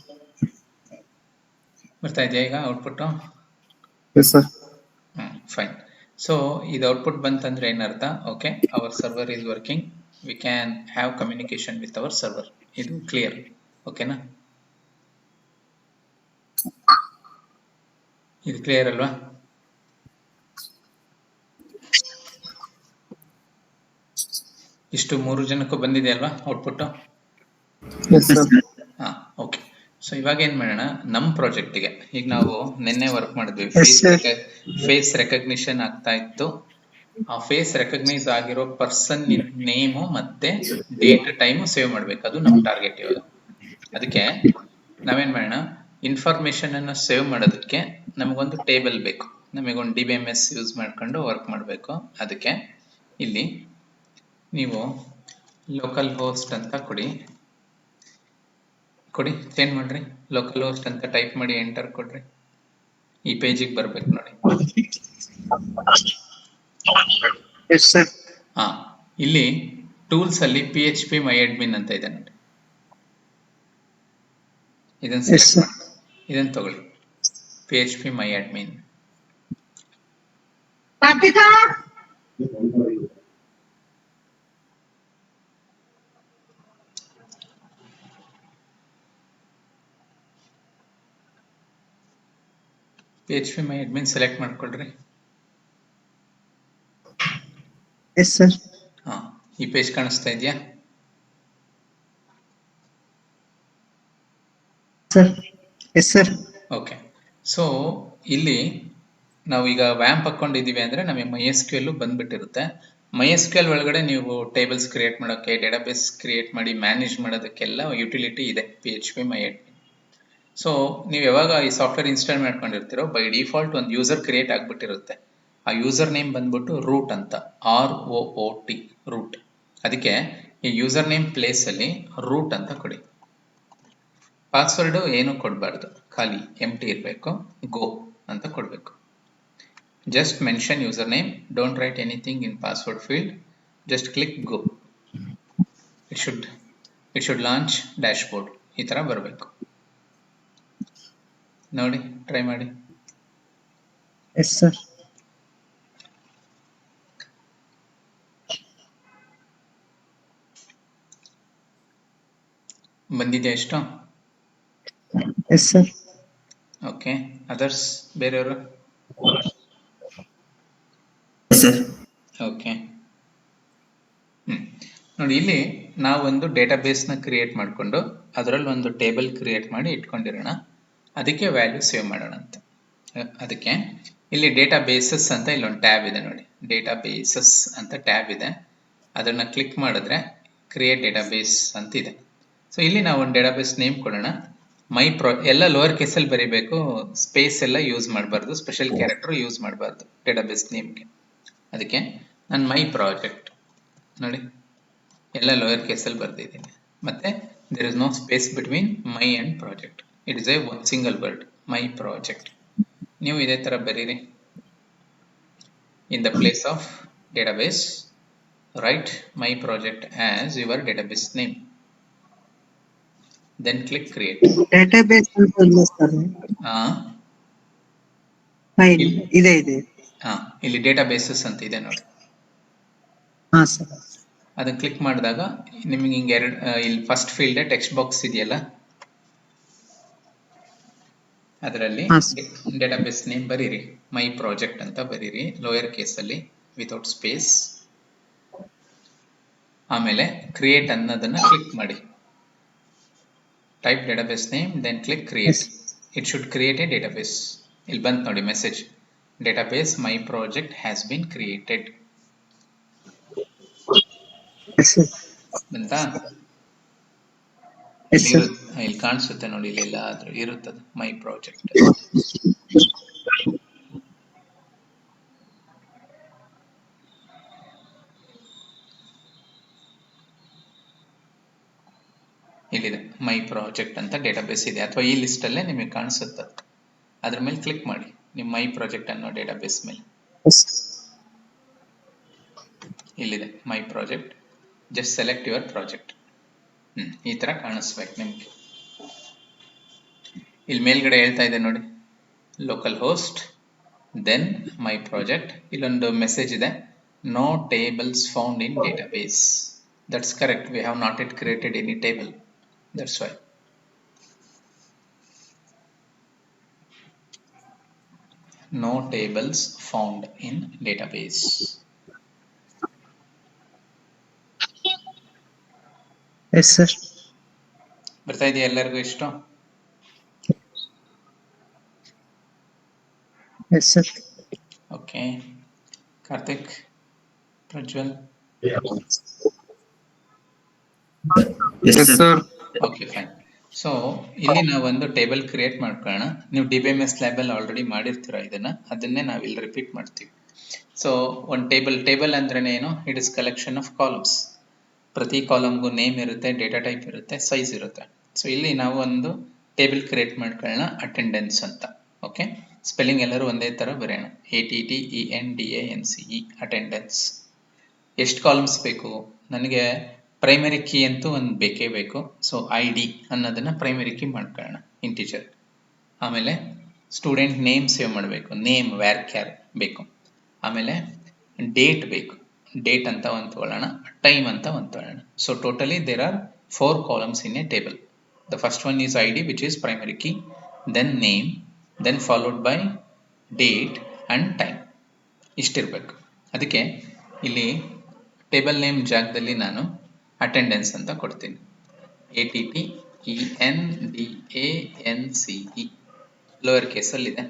ಬರ್ತಾ ಇದೆಯಾ ಈಗ ಔಟ್ಪುಟ್? Yes, sir. ಫೈನ್. ಸೊ ಇದು ಔಟ್ಪುಟ್ ಬಂತಂದ್ರೆ ಏನರ್ಥ? Okay, our server is working, we can have communication with our server. ಇದು ಕ್ಲಿಯರ್, ಓಕೆನಾ? ಇದು ಕ್ಲಿಯರ್ ಅಲ್ವಾ? ಇಷ್ಟು 3 ಜನಕ್ಕೂ ಬಂದಿದೆ ಅಲ್ವಾ ಔಟ್ಪುಟ್? Yes, sir. ಹಾ, ಓಕೆ. ಸೊ ಇವಾಗ ಏನ್ ಮಾಡೋಣ, ನಮ್ಮ ಪ್ರಾಜೆಕ್ಟಿಗೆ ಈಗ ನಾವು ನಿನ್ನೆ ವರ್ಕ್ ಮಾಡಿದ್ವಿ. Yes, sir. ಫೇಸ್ ರೆಕಗ್ನಿಷನ್ ಆಗ್ತಾ ಇತ್ತು. ಆ ಫೇಸ್ ರೆಕಗ್ನೈಸ್ ಆಗಿರೋ ಪರ್ಸನ್ ನೇಮು ಮತ್ತೆ ಡೇಟ್ ಟೈಮ್ ಸೇವ್ ಮಾಡ್ಬೇಕು. ಅದು ನಮ್ಮ ಟಾರ್ಗೆಟ್ ಇವಾಗ. ಅದಕ್ಕೆ ನಾವೇನ್ ಮಾಡೋಣ, ಇನ್ಫಾರ್ಮೇಶನ್ ಅನ್ನು ಸೇವ್ ಮಾಡೋದಕ್ಕೆ ನಮಗೊಂದು ಟೇಬಲ್ ಬೇಕು. ನಮಗೊಂದು DBMS ಯೂಸ್ ಮಾಡ್ಕೊಂಡು ವರ್ಕ್ ಮಾಡಬೇಕು. ಅದಕ್ಕೆ ಇಲ್ಲಿ ನೀವು ಲೋಕಲ್ ಹೋಸ್ಟ್ ಅಂತ ಕೊಡಿ, ಚೇಂಜ್ ಮಾಡ್ರಿ. ಲೋಕಲ್ ಹೋಸ್ಟ್ ಅಂತ ಟೈಪ್ ಮಾಡಿ ಎಂಟರ್ ಕೊಡ್ರಿ. ಈ ಪೇಜಿಗೆ ಬರ್ಬೇಕು ನೋಡಿ. Yes sir. ಹಾ, ಇಲ್ಲಿ ಟೂಲ್ಸ್ ಅಲ್ಲಿ PHP myadmin ಅಂತ ಇದೆ ನೋಡಿ. ಇದನ್ನ Yes, sir. ಇದನ್ನ ತಗೊಳ್ಳಿ, PHP myadmin. PHP myadmin select ಮಾಡ್ಕೊಳ್ರಿ. Yes sir. ಹಾ, ಈ ಪೇಜ್ ಕಾಣಿಸ್ತಾ ಇದೆಯಾ? Sir. Yes sir. Okay. So ಇಲ್ಲಿ ನಾವು ಈಗ ವ್ಯಾಂಪ್ ಹಾಕೊಂಡಿದೀವಿ ಅಂದ್ರೆ ನಮಗೆ MySQL ಬಂದ್ಬಿಟ್ಟಿರುತ್ತೆ. MySQL ಒಳಗಡೆ ನೀವು ಟೇಬಲ್ಸ್ ಕ್ರಿಯೇಟ್ ಮಾಡೋಕೆ, ಡೇಟಾಬೇಸ್ ಕ್ರಿಯೇಟ್ ಮಾಡಿ ಮ್ಯಾನೇಜ್ ಮಾಡೋದಕ್ಕೆಲ್ಲ ಯುಟಿಲಿಟಿ ಇದೆ PHP myadmin. ಸೊ ನೀವು ಯಾವಾಗ ಈ ಸಾಫ್ಟ್ವೇರ್ ಇನ್ಸ್ಟಾಲ್ ಮಾಡ್ಕೊಂಡಿರ್ತೀರೋ ಬೈ ಡಿಫಾಲ್ಟ್ ಒಂದು ಯೂಸರ್ ಕ್ರಿಯೇಟ್ ಆಗ್ಬಿಟ್ಟಿರುತ್ತೆ. ಆ ಯೂಸರ್ ನೇಮ್ ಬಂದ್ಬಿಟ್ಟು ರೂಟ್ ಅಂತ, ROOT, ರೂಟ್. ಅದಕ್ಕೆ ಈ ಯೂಸರ್ ನೇಮ್ ಪ್ಲೇಸ್ ಅಲ್ಲಿ ರೂಟ್ ಅಂತ ಕೊಡಿ. ಪಾಸ್ವರ್ಡ್ ಏನು ಕೊಡಬಾರ್ದು, ಖಾಲಿ ಎಂಟಿ ಇರಬೇಕು. ಗೋ ಅಂತ ಕೊಡಬೇಕು. Just mention user name, don't right anything in password field, just click go. It should launch dashboard. ಈ ತರ ಬರಬೇಕು ನೋಡಿ, ಟ್ರೈ ಮಾಡಿ. Yes sir. ಬಂದಿದೆಯಾ ಇಷ್ಟು? S sir. ಓಕೆ, ಅದರ್ಸ್ ಬೇರೆಯವರು? ಸರ್. ಓಕೆ. ನೋಡಿ, ಇಲ್ಲಿ ನಾವೊಂದು ಡೇಟಾಬೇಸ್ನ ಕ್ರಿಯೇಟ್ ಮಾಡಿಕೊಂಡು ಅದರಲ್ಲಿ ಒಂದು ಟೇಬಲ್ ಕ್ರಿಯೇಟ್ ಮಾಡಿ ಇಟ್ಕೊಂಡಿರೋಣ. ಅದಕ್ಕೆ ವ್ಯಾಲ್ಯೂ ಸೇವ್ ಮಾಡೋಣ ಅಂತ. ಅದಕ್ಕೆ ಇಲ್ಲಿ ಡೇಟಾಬೇಸಸ್ ಅಂತ ಇಲ್ಲೊಂದು ಟ್ಯಾಬ್ ಇದೆ ನೋಡಿ, ಡೇಟಾಬೇಸಸ್ ಅಂತ ಟ್ಯಾಬ್ ಇದೆ. ಅದನ್ನ ಕ್ಲಿಕ್ ಮಾಡಿದ್ರೆ ಕ್ರಿಯೇಟ್ ಡೇಟಾಬೇಸ್ ಅಂತ ಇದೆ. ಸೊ ಇಲ್ಲಿ ನಾವು ಒಂದು ಡೇಟಾಬೇಸ್ ನೇಮ್ ಕೊಡೋಣ. ಎಲ್ಲ ಲೋವರ್ ಕೇಸಲ್ಲಿ ಬರೀಬೇಕು, ಸ್ಪೇಸ್ ಎಲ್ಲ ಯೂಸ್ ಮಾಡಬಾರ್ದು, ಸ್ಪೆಷಲ್ ಕ್ಯಾರೆಕ್ಟರ್ ಯೂಸ್ ಮಾಡಬಾರ್ದು ಡೇಟಾಬೇಸ್ ನೇಮ್ಗೆ. ಅದಕ್ಕೆ ನಾನು ಮೈ ಪ್ರಾಜೆಕ್ಟ್ ನೋಡಿ ಎಲ್ಲ ಲೋಯರ್ ಕೇಸಲ್ಲಿ ಬರ್ದಿದ್ದೀನಿ. ಮತ್ತೆ there is no space between my and project. It is a one single word, my project. ನೀವು ಇದೇ ತರ ಬರೀರಿ. In the place of database, write my project as your database name. Then click create. Database ಅಂತ ಇಲ್ಲ sir. File ಇದೆ ಇದೆ. ಇಲ್ಲಿ databases ಅಂತ ಇದೆ ನೋಡಿ. ಹಾ ಸರ್. ಅದನ್ನ ಕ್ಲಿಕ್ ಮಾಡಿದಾಗ ನಿಮಗೆ ಹಿಂಗೆ ಇಲ್ಲಿ ಫಸ್ಟ್ ಫೀಲ್ಡ್ ಟೆಕ್ಸ್ಟ್ ಬಾಕ್ಸ್ ಇದೆಯಲ್ಲ, ಅದರಲ್ಲಿ ಡೇಟಾಬೇಸ್ ನೇಮ್ ಬರೀರಿ, ಮೈ ಪ್ರಾಜೆಕ್ಟ್ ಅಂತ ಬರೀರಿ ಲೋಯರ್ ಕೇಸಲ್ಲಿ ವಿತೌಟ್ ಸ್ಪೇಸ್. ಆಮೇಲೆ ಕ್ರಿಯೇಟ್ ಅನ್ನೋದನ್ನ ಕ್ಲಿಕ್ ಮಾಡಿ. Type database name then click create. It should create a database. ಇಲ್ಲಿ ಬಂತು ನೋಡಿ message, database my project has been created ಬಂತಾ? ಇಲ್ಲಿ ಕಾಣಿಸುತ್ತೆ ನೋಡಿ, ಇಲ್ಲಿ ಎಲ್ಲಾದ್ರೂ ಇರುತ್ತದೆ ಮೈ ಪ್ರಾಜೆಕ್ಟ್. ಇಲ್ಲಿದೆ ಮೈ ಪ್ರಾಜೆಕ್ಟ್ ಅಂತ ಡೇಟಾಬೇಸ್ ಇದೆ, ಅಥವಾ ಈ ಲಿಸ್ಟ್ ಅಲ್ಲೇ ನಿಮಗೆ ಕಾಣಿಸುತ್ತೆ. ಅದ್ರ ಮೇಲೆ ಕ್ಲಿಕ್ ಮಾಡಿ ನಿಮ್ಮ ಮೈ ಪ್ರಾಜೆಕ್ಟ್ ಅನ್ನೋ ಡೇಟಾಬೇಸ್ ಮೇಲೆ. ಇಲ್ಲಿದೆ my project. Just select your project. ಈ ತರ ಕಾಣಿಸ್ಬೇಕು ನಿಮ್ಗೆ. ಇಲ್ಲಿ ಮೇಲ್ಗಡೆ ಹೇಳ್ತಾ ಇದೆ ನೋಡಿ, local host then my project. ಇಲ್ಲೊಂದು ಮೆಸೇಜ್ ಇದೆ, no tables found in database. That's correct. We have not yet created any table. That's why. No tables found in database. Yes sir. ಬರ್ತಾ ಇದೆಯಾ ಎಲ್ಲರಿಗೂ ಇಷ್ಟು? Yes sir. Okay. Karthik, Prajwal. Yes, sir. Okay fine. So ಇಲ್ಲಿ ನಾವೊಂದು table create ಮಾಡ್ಕೊಳ್ಳೋಣ. ನೀವು DBMS ಲ್ಯಾಬಲ್ಲಿ already ಮಾಡಿರ್ತೀರ ಇದನ್ನ, ಅದನ್ನೇ ನಾವು ಇಲ್ಲಿ ರಿಪೀಟ್ ಮಾಡ್ತೀವಿ. ಸೊ ಒಂದು ಟೇಬಲ್ ಅಂದ್ರೆ ಏನು? It is collection of columns. ಪ್ರತಿ ಕಾಲಮ್ಗೂ ನೇಮ್ ಇರುತ್ತೆ, ಡೇಟಾ ಟೈಪ್ ಇರುತ್ತೆ, ಸೈಜ್ ಇರುತ್ತೆ. ಸೊ ಇಲ್ಲಿ ನಾವು ಒಂದು ಟೇಬಲ್ ಕ್ರಿಯೇಟ್ ಮಾಡ್ಕೊಳ್ಳೋಣ, ಅಟೆಂಡೆನ್ಸ್ ಅಂತ. ಓಕೆ, ಸ್ಪೆಲ್ಲಿಂಗ್ ಎಲ್ಲರೂ ಒಂದೇ ತರ ಬರೆಯೋಣ, ATTENDANCE, ಅಟೆಂಡೆನ್ಸ್. ಎಷ್ಟು ಕಾಲಮ್ಸ್ ಬೇಕು ನನಗೆ? ಪ್ರೈಮರಿ ಕೀ ಅಂತೂ ಒಂದು ಬೇಕೇ ಬೇಕು. ಸೊ ID ಅನ್ನೋದನ್ನ ಪ್ರೈಮರಿ ಕೀ ಮಾಡ್ಕೊಳ್ಳೋಣ, ಇಂಟಿಜರ್. ಆಮೇಲೆ ಸ್ಟೂಡೆಂಟ್ ನೇಮ್ ಸೇವ್ ಮಾಡಬೇಕು, ನೇಮ್ ವ್ಯಾರ್ಕ್ಯಾರ್ ಬೇಕು. ಆಮೇಲೆ ಡೇಟ್ ಬೇಕು, ಡೇಟ್ ಅಂತ ಒಂದು ತಗೊಳ್ಳೋಣ, ಟೈಮ್ ಅಂತ ಒಂದು ತಗೊಳ್ಳೋಣ. So totally there are 4 columns in a table. The first one is ID, which is primary key, then name, then followed by date and time. ಇಷ್ಟಿರ್ಬೇಕು. ಅದಕ್ಕೆ ಇಲ್ಲಿ ಟೇಬಲ್ ನೇಮ್ ಜಾಗದಲ್ಲಿ ನಾನು ಅಟೆಂಡೆನ್ಸ್ ಅಂತ ಕೊಡ್ತೀನಿ, ATTENDANCE. ಲೋಯರ್ ಕೇಸಲ್ಲಿ ಇದೆ.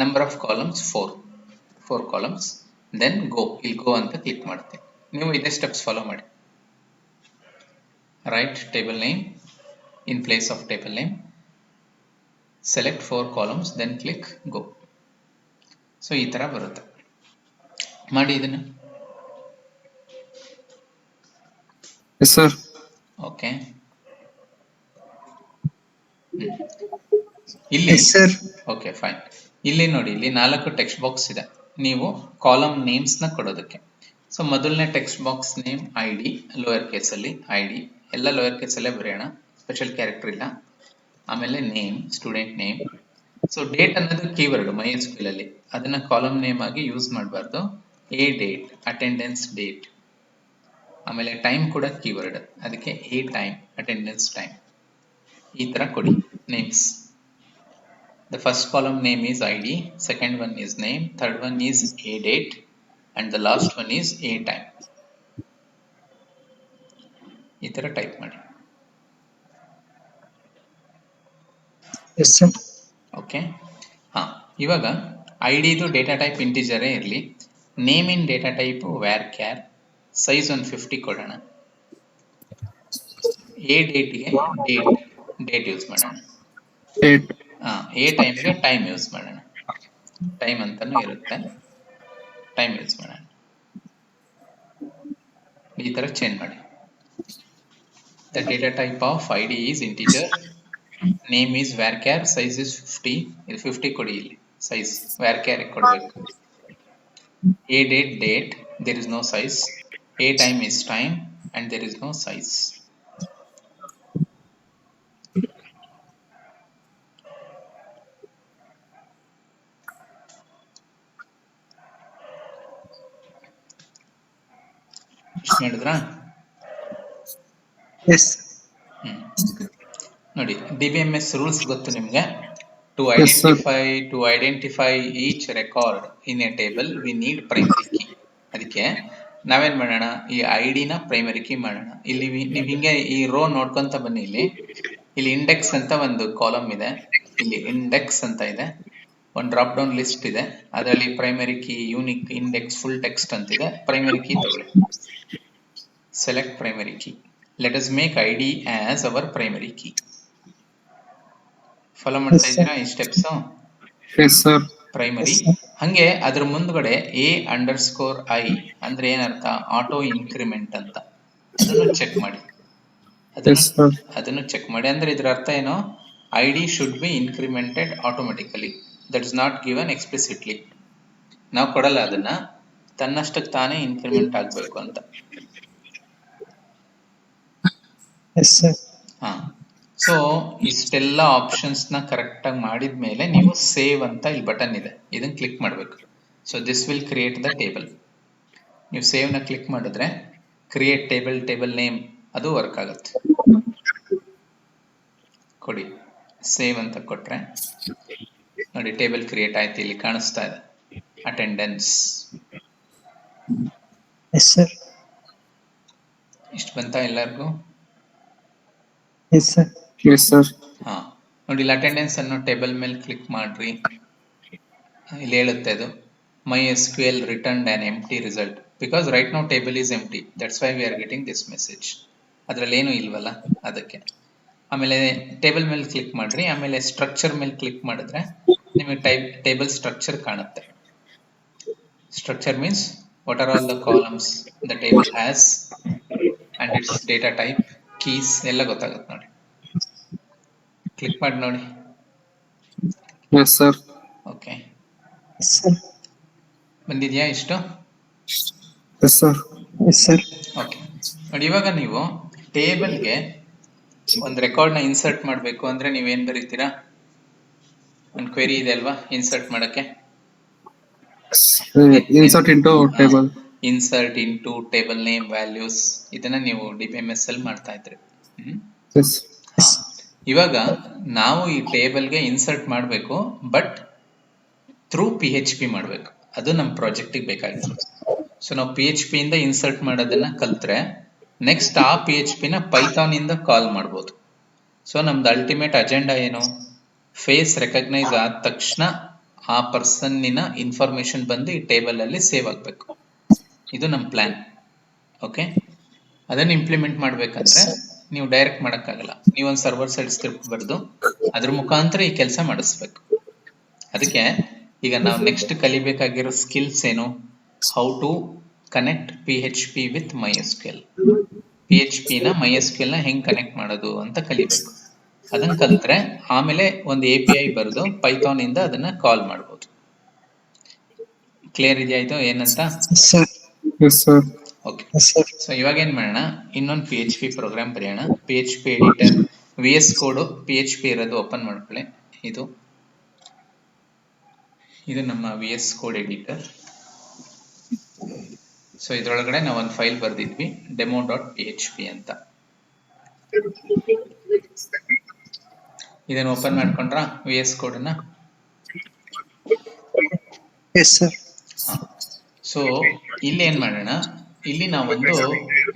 Number of columns 4 columns. Then go, ಇಲ್ಲಿ ಗೋ ಅಂತ ಕ್ಲಿಕ್ ಮಾಡ್ತೀನಿ. ನೀವು ಇದೇ ಸ್ಟೆಪ್ಸ್ ಫಾಲೋ ಮಾಡಿ. Write table name in place of table name, select 4 columns, then click go. So ಈ ತರ ಬರುತ್ತೆ. ಮಾಡಿ ಇದನ್ನ. Yes sir. ಓಕೆ, ಇಲ್ಲಿ Yes sir. Okay fine. ಇಲ್ಲಿ ನೋಡಿ, ಇಲ್ಲಿ 4 ಟೆಕ್ಸ್ಟ್ ಬಾಕ್ಸ್ ಇದೆ, ನೀವು ಕಾಲಮ್ ನೇಮ್ಸ್ ನ ಕೊಡೋದಕ್ಕೆ. ಸೊ ಮೊದಲನೇ text box name ID, lower ಕೇಸಲ್ಲಿ ID, ಎಲ್ಲ ಲೋಯರ್ ಕೇಸಲ್ಲೇ ಬರೆಯೋಣ, ಸ್ಪೆಷಲ್ ಕ್ಯಾರೆಕ್ಟರ್ ಇಲ್ಲ. ಆಮೇಲೆ name, student name. So date ಅನ್ನೋದು ಕೀವರ್ಡ್ MySQL ಅಲ್ಲಿ, ಅದನ್ನ ಕಾಲಮ್ ನೇಮ್ ಆಗಿ ಯೂಸ್ ಮಾಡಬಾರ್ದು. A date, attendance date. ಆಮೇಲೆ ಟೈಮ್ ಕೂಡ ಕೀವರ್ಡ್, ಅದಕ್ಕೆ A ಟೈಮ್, ಅಟೆಂಡೆನ್ಸ್ ಟೈಮ್. ಈ ತರ ಕೊಡಿ names. The first column name is ID, second one is name, third one is A date, and the last one is A time. ಈ ತರ type ಮಾಡಿ. Yes sir. Okay, ಇವಾಗ IDದು data type ಇಂಟಿಜರೇ ಇರಲಿ, name in data type varchar, size ಒಂದು 50 ಕೊಡೋಣ. A ಡೇಟ್ಗೆ date use ಮಾಡೋಣ. Date. A ಟೈಮ್ಗೆ ಟೈಮ್ ಯೂಸ್ ಮಾಡೋಣ, ಟೈಮ್ ಅಂತಾನು ಇರುತ್ತೆ, ಟೈಮ್ ಯೂಸ್ ಮಾಡೋಣ. ಈ ತರ ಚೇಂಜ್ ಮಾಡಿ. The data type of ID is integer. Name is varchar. Size is 50. ಇದು 50 ಕೊಡಿ ಇಲ್ಲಿ. Size varchar ಕೊಡಬೇಕು. A date. There is no size. A time is time, and there is no size. ಇಷ್ಟು ಮಾಡಿದ್ರಾ? ಎಸ್ ನೋಡಿ, DBMS rules ಗೊತ್ತು ನಿಮ್ಗೆ. To Yes, sir. identify each record in a table, we need primary key. ಅದಕ್ಕೆ ನಾವೇನ್ ಮಾಡೋಣ, ಈ ಐಡಿನ primary key ಮಾಡೋಣ. ಇಲ್ಲಿ ನೀವು ಹಿಂಗೆ ಈ ರೋ ನೋಡ್ಕೊಂತ ಬನ್ನಿ. ಇಲ್ಲಿ ಇಂಡೆಕ್ಸ್ ಅಂತ ಒಂದು ಕಾಲಮ್ ಇದೆ, ಇಲ್ಲಿ ಇಂಡೆಕ್ಸ್ ಅಂತ ಇದೆ, ಒಂದು ಡ್ರಾಪ್ ಡೌನ್ ಲಿಸ್ಟ್ ಇದೆ, ಅದರಲ್ಲಿ primary key, unique, index, full text ಅಂತಿದೆ. ಪ್ರೈಮರಿ ಕೀ ತಗೊಳ್ಳಿ, select primary key. Let us make ID as hour primary key. Follow ಮಾಡ್ತಾ ಇದ್ದೀರಾ ಈ ಸ್ಟೆಪ್ಸ್? Yes sir. ಪ್ರೈಮರಿ. ಹಂಗೆ ಅದ್ರ ಮುಂದ್ಗಡೆ A_I ಅಂದ್ರೆ ಏನರ್ಥ? ಆಟೋ ಇನ್ಕ್ರಿಮೆಂಟ್ ಅಂತ. ಅದನ್ನು ಚೆಕ್ ಮಾಡಿ. ಅದನ್ನು ಚೆಕ್ ಮಾಡಿ. ಅಂದ್ರೆ ಇದ್ರ ಅರ್ಥ ಏನು? ID should be incremented automatically. That is not given explicitly. ನಾವು ಕೊಡಲ್ಲ ಅದನ್ನ, ತನ್ನಷ್ಟಕ್ಕೆ ತಾನೇ ಇನ್ಕ್ರಿಮೆಂಟ್ ಆಗ್ಬೇಕು ಅಂತ. S sir. ಹಾ, ಸೊ ಇಷ್ಟೆಲ್ಲ ಆಪ್ಷನ್ಸ್ ನ ಕರೆಕ್ಟ್ ಆಗಿ ಮಾಡಿದ್ಮೇಲೆ ನೀವು ಸೇವ್ ಅಂತ ಇಲ್ಲಿ ಬಟನ್ ಇದೆ, ಇದನ್ನ ಕ್ಲಿಕ್ ಮಾಡಬೇಕು. So this will create the table. ನೀವು ಸೇವ್ ನ ಕ್ಲಿಕ್ ಮಾಡಿದ್ರೆ ಕ್ರಿಯೇಟ್ ಟೇಬಲ್ ನೇಮ್ ಅದು ವರ್ಕ್ ಆಗುತ್ತೆ. ಕೊಡಿ, ಸೇವ್ ಅಂತ ಕೊಟ್ರೆ ನೋಡಿ ಟೇಬಲ್ ಕ್ರಿಯೇಟ್ ಆಯ್ತು. ಇಲ್ಲಿ ಕಾಣಿಸ್ತಾ ಇದೆ ಅಟೆಂಡೆನ್ಸ್. S sir. ಇಷ್ಟು ಬಂತ ಎಲ್ಲರಿಗೂ? S sir. Yes sir. ಹಾ, ನೋಡಿ ಇಲ್ಲಿ ಅಟೆಂಡೆನ್ಸ್ ಅನ್ನೋ ಟೇಬಲ್ ಮೇಲೆ ಕ್ಲಿಕ್ ಮಾಡ್ರಿ. ಇಲ್ಲಿ ಹೇಳುತ್ತೆ ಅದು MySQL returned an empty result because right now table is empty. That's why we are getting this message. ಅದರಲ್ಲಿ ಏನು ಇಲ್ವಲ್ಲ ಅದಕ್ಕೆ. ಆಮೇಲೆ ಟೇಬಲ್ ಮೇಲೆ ಕ್ಲಿಕ್ ಮಾಡ್ರಿ. ಆಮೇಲೆ ಸ್ಟ್ರಕ್ಚರ್ ಮೇಲೆ ಕ್ಲಿಕ್ ಮಾಡಿದ್ರೆ ನಿಮಗೆ ಟೇಬಲ್ ಸ್ಟ್ರಕ್ಚರ್ ಕಾಣುತ್ತೆ. Structure means what are all the columns the table has and its data type, keys ಎಲ್ಲ ಗೊತ್ತಾಗುತ್ತೆ ನೋಡಿ. ಕ್ಲಿಕ್ ಮಾಡಿ ನೋಡಿ. Yes sir. Okay, yes sir. ಬಂದಿದ್ಯಾ ಇಷ್ಟು? S sir. Yes sir. Okay ನೋಡಿ, ಇವಾಗ ನೀವು ಟೇಬಲ್ಗೆ ಒಂದು ರೆಕಾರ್ಡ್ನ ಇನ್ಸರ್ಟ್ ಮಾಡಬೇಕು ಅಂದ್ರೆ ನೀವೇನ್ ಬರೀತೀರಾ? ಒಂದು ಕ್ವೆರಿ ಇದೆ ಅಲ್ವಾ ಇನ್ಸರ್ಟ್ ಮಾಡಕ್ಕೆ? Insert into table. Insert into table name values, ಇದನ್ನ ನೀವು DBMS ಅಲ್ಲಿ ಮಾಡ್ತಾ ಇದ್ರಿ. ಎಸ್. ಇವಾಗ ನಾವು ಈ ಟೇಬಲ್ಗೆ ಇನ್ಸರ್ಟ್ ಮಾಡಬೇಕು, ಬಟ್ ಥ್ರೂ PHP ಮಾಡಬೇಕು. ಅದು ನಮ್ಮ ಪ್ರಾಜೆಕ್ಟಿಗೆ ಬೇಕಾಗಿರೋದು. ಸೊ ನಾವು PHP ಇಂದ ಇನ್ಸರ್ಟ್ ಮಾಡೋದನ್ನ ಕಲ್ತ್ರೆ ನೆಕ್ಸ್ಟ್ ಆ PHP ನ ಪೈಥಾನ್ ಇಂದ ಕಾಲ್ ಮಾಡ್ಬೋದು. ಸೊ ನಮ್ದು ಅಲ್ಟಿಮೇಟ್ ಅಜೆಂಡಾ ಏನು? ಫೇಸ್ ರೆಕಗ್ನೈಸ್ ಆದ ತಕ್ಷಣ ಆ ಪರ್ಸನ್ನಿನ ಇನ್ಫಾರ್ಮೇಶನ್ ಬಂದು ಈ ಟೇಬಲ್ ಅಲ್ಲಿ ಸೇವ್ ಆಗಬೇಕು. ಇದು ನಮ್ಮ ಪ್ಲಾನ್. ಓಕೆ, ಅದನ್ನ ಇಂಪ್ಲಿಮೆಂಟ್ ಮಾಡ್ಬೇಕಂದ್ರೆ ನೀವು ಡೈರೆಕ್ಟ್ ಮಾಡೋಕ್ಕಾಗಲ್ಲ. ನೀವೊಂದು ಸರ್ವರ್ ಸೈಡ್ ಸ್ಕ್ರಿಪ್ಟ್ ಬರೆದು ಅದ್ರ ಮುಖಾಂತರ ಈ ಕೆಲಸ ಮಾಡಿಸ್ಬೇಕು. ಅದಕ್ಕೆ ಈಗ ನಾವು ನೆಕ್ಸ್ಟ್ ಕಲಿಬೇಕಾಗಿರೋ ಸ್ಕಿಲ್ಸ್ ಏನು? How to connect PHP with MySQL. PHP ನ MySQL ನ ಹೆಂಗ್ ಕನೆಕ್ಟ್ ಮಾಡೋದು ಅಂತ ಕಲಿಬೇಕು. ಅದನ್ನ ಕಲ್ತ್ರೆ ಆಮೇಲೆ ಒಂದು API ಬರೆದು ಪೈಥಾನ್ ಇಂದ ಅದನ್ನ ಕಾಲ್ ಮಾಡ್ಬೋದು. ಕ್ಲಿಯರ್ ಇದೆಯಾ ಇದು ಏನಂತ? Sir. Yes sir. Okay, yes sir. So ಇವಾಗ ಏನ್ ಮಾಡೋಣ, ಇನ್ನೊಂದು PHP ಪ್ರೋಗ್ರಾಮ್ ಬರೆಯೋಣ. PHP editor VS code PHP ಇರೋದು ಓಪನ್ ಮಾಡ್ಕೊಳ್ಳಿ. ಇದು ನಮ್ಮ VS ಕೋಡ್ ಎಡಿಟರ್. ಸೊ ಇದ್ರೊಳಗಡೆ ನಾವು ಒಂದು ಫೈಲ್ ಬರ್ದಿದ್ವಿ demo.php ಅಂತ. ಇದನ್ನ ಓಪನ್ ಮಾಡ್ಕೊಂಡ್ರಾ VS ಕೋಡ್ನ? Yes sir. ಸೊ ಇಲ್ಲಿ ಏನ್ ಮಾಡೋಣ, ಇಲ್ಲಿ ನಾವೊಂದು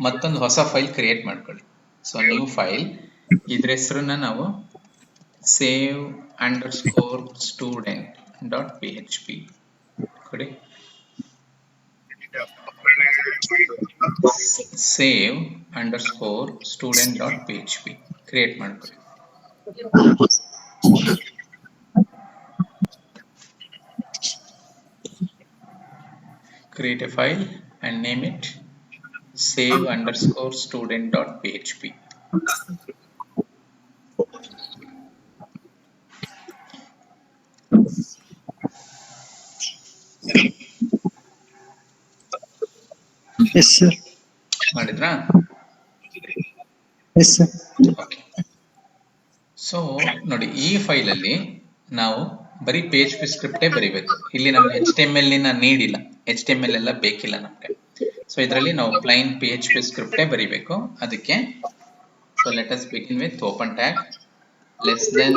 ಮತ್ತೊಂದು ಹೊಸ ಫೈಲ್ ಕ್ರಿಯೇಟ್ ಮಾಡ್ಕೊಳ್ಳಿ. ಸೊ ನ್ಯೂ ಫೈಲ್, ಇದ್ರ ಹೆಸರನ್ನ ನಾವು save_student.php ಕೊಡಿ. save_student.php ಕ್ರಿಯೇಟ್ ಮಾಡ್ಕೊಳ್ಳಿ. Create a file and name it save_student.php. Yes sir. ಮಾಡಿದ್ರಾ? Yes sir. ಓಕೆ. ಸೊ ನೋಡಿ, ಈ ಫೈಲಲ್ಲಿ ನಾವು ಬರೀ ಪೇಜ್ ಸ್ಕ್ರಿಪ್ಟೇ ಬರಿಬೇಕು. ಇಲ್ಲಿ ನಮ್ಗೆ HTML ನೀಡಿಲ್ಲ, HTML ಎಲ್ಲ ಬೇಕಿಲ್ಲ ನಮಗೆ. ಸೊ ಇದರಲ್ಲಿ ನಾವು ಪ್ಲೈನ್ PHP ಸ್ಕ್ರಿಪ್ಟೇ ಬರಿಬೇಕು. ಅದಕ್ಕೆ so let us begin with open tag less than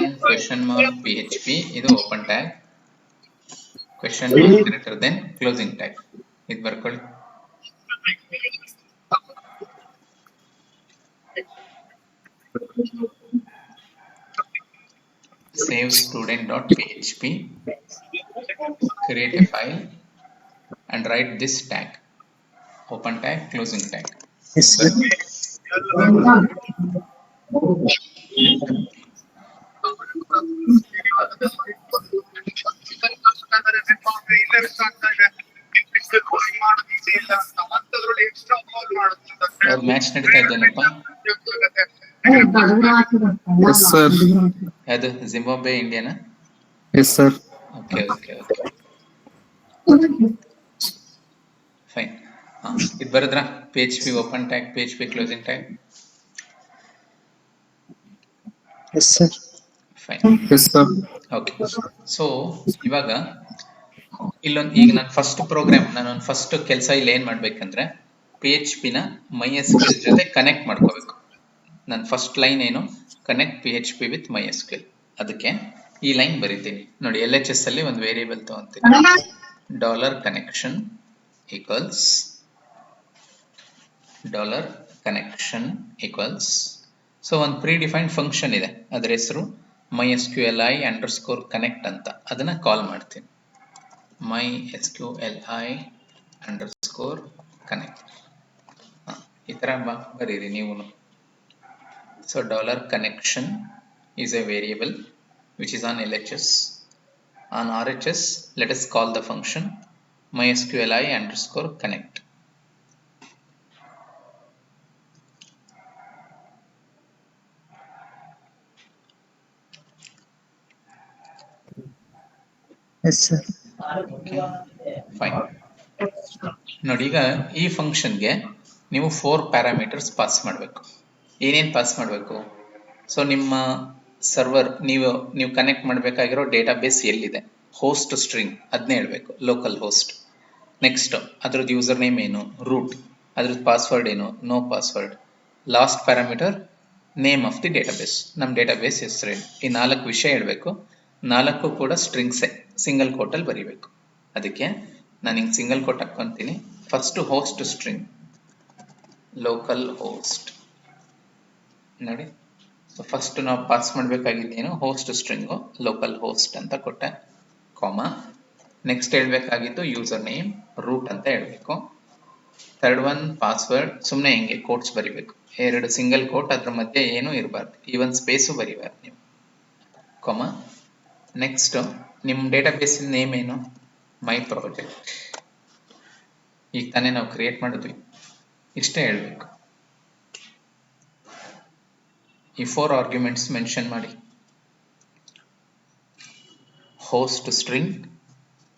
$PHP, ಇದು open tag, greater than closing tag, ಇದು ಬರ್ಕೊಳ್ಳಿ. save student.php, create a file and write this tag, open tag, closing tag. Yes sir. Match ನಡೀತಾ ಇದ್ದೇನಪ್ಪ? Yes sir. ಅದು Zimbabwe ಇಂಡಿಯಾನ? Yes sir. Okay okay okay, fine. ಇದು ಬರದ್ರಾ? PHP open tag, PHP closing tag. Yes sir. Fine. Yes sir. Okay. So ಇವಾಗ ಇಲ್ಲೊಂದು, ಈಗ ನಾನು ಫಸ್ಟ್ ಪ್ರೋಗ್ರಾಮ್, ನಾನೊಂದು ಫಸ್ಟ್ ಕೆಲಸ ಇಲ್ಲಿ ಏನ್ ಮಾಡ್ಬೇಕಂದ್ರೆ PHP ನ MySQL ಜೊತೆ ಕನೆಕ್ಟ್ ಮಾಡ್ಕೋಬೇಕು. ನನ್ನ ಫಸ್ಟ್ ಲೈನ್ ಏನು? Connect PHP with MySQL. ಅದಕ್ಕೆ ಈ ಲೈನ್ ಬರೀತೀನಿ ನೋಡಿ. LHS ಅಲ್ಲಿ ಒಂದು ವೇರಿಯೇಬಲ್ ತಗೊಂತೀನಿ, $connection ಈಕ್ವಲ್ಸ್ $connection. ಸೊ ಒಂದು ಪ್ರೀ ಡಿಫೈನ್ಡ್ ಫಂಕ್ಷನ್ ಇದೆ, ಅದರ ಹೆಸರು MySQLi_connect ಅಂತ. ಅದನ್ನ ಕಾಲ್ ಮಾಡ್ತೀನಿ, MySQLi_connect. ಈ ತರ ಬರೀರಿ ನೀವು. So $connection is a variable which is on LHS. On RHS, let us call the function MySQLi_connect. S sir. Fine. ನೋಡಿ, ಈಗ ಈ ಫಂಕ್ಷನ್ಗೆ ನೀವು 4 ಪ್ಯಾರಾಮೀಟರ್ಸ್ ಪಾಸ್ ಮಾಡಬೇಕು. ಏನೇನು ಪಾಸ್ ಮಾಡಬೇಕು? ಸೊ ನಿಮ್ಮ ಸರ್ವರ್, ನೀವು ಕನೆಕ್ಟ್ ಮಾಡಬೇಕಾಗಿರೋ ಡೇಟಾಬೇಸ್ ಎಲ್ಲಿದೆ, ಹೋಸ್ಟ್ ಸ್ಟ್ರಿಂಗ್ ಅದನ್ನೇ ಹೇಳಬೇಕು, ಲೋಕಲ್ ಹೋಸ್ಟ್. ನೆಕ್ಸ್ಟ್ ಅದ್ರದ್ದು ಯೂಸರ್ ನೇಮ್ ಏನು, ರೂಟ್, ಅದ್ರದ್ದು ಪಾಸ್ವರ್ಡ್ ಏನು, no password. Last parameter name of the database, ನಮ್ಮ ಡೇಟಾಬೇಸ್ ಹೆಸರೇನು. ಈ 4 ವಿಷಯ ಹೇಳಬೇಕು. 4 ಕೂಡ ಸ್ಟ್ರಿಂಗ್ಸೇ, ಸಿಂಗಲ್ ಕೋಟಲ್ಲಿ ಬರೀಬೇಕು. ಅದಕ್ಕೆ ನಾನು ಹಿಂಗೆ ಸಿಂಗಲ್ ಕೋಟ್ ಹಾಕ್ಕೊಂತೀನಿ. First host string local host ನೋಡಿ. ಸೊ ಫಸ್ಟ್ ನಾವು ಪಾಸ್ ಮಾಡಬೇಕಾಗಿದ್ದೇನು, ಹೋಸ್ಟ್ ಸ್ಟ್ರಿಂಗು ಲೋಕಲ್ ಹೋಸ್ಟ್ ಅಂತ ಕೊಟ್ಟೆ, ಕಾಮಾ. ನೆಕ್ಸ್ಟ್ ಹೇಳ್ಬೇಕಾಗಿದ್ದು ಯೂಸರ್ ನೇಮ್, ರೂಟ್ ಅಂತ ಹೇಳಬೇಕು. ಥರ್ಡ್ ಒನ್ ಪಾಸ್ವರ್ಡ್, ಸುಮ್ಮನೆ ಹಿಂಗೆ ಕೋಟ್ಸ್ ಬರಿಬೇಕು, 2 ಸಿಂಗಲ್ ಕೋಟ್, ಅದ್ರ ಮಧ್ಯೆ ಏನೂ ಇರಬಾರ್ದು, ಈವನ್ ಸ್ಪೇಸು ಬರಿಬಾರ್ದು ನೀವು, ಕಾಮಾ. ನೆಕ್ಸ್ಟ್ ನಿಮ್ಮ ಡೇಟಾಬೇಸ್ ನೇಮ್ ಏನು, ಮೈ ಪ್ರಾಜೆಕ್ಟ್, ಈಗ ತಾನೇ ನಾವು ಕ್ರಿಯೇಟ್ ಮಾಡಿದ್ವಿ, ಇಷ್ಟೇ ಹೇಳಬೇಕು. ಈ 4 ಆರ್ಗ್ಯುಮೆಂಟ್ಸ್ ಮೆನ್ಷನ್ ಮಾಡಿ, host string,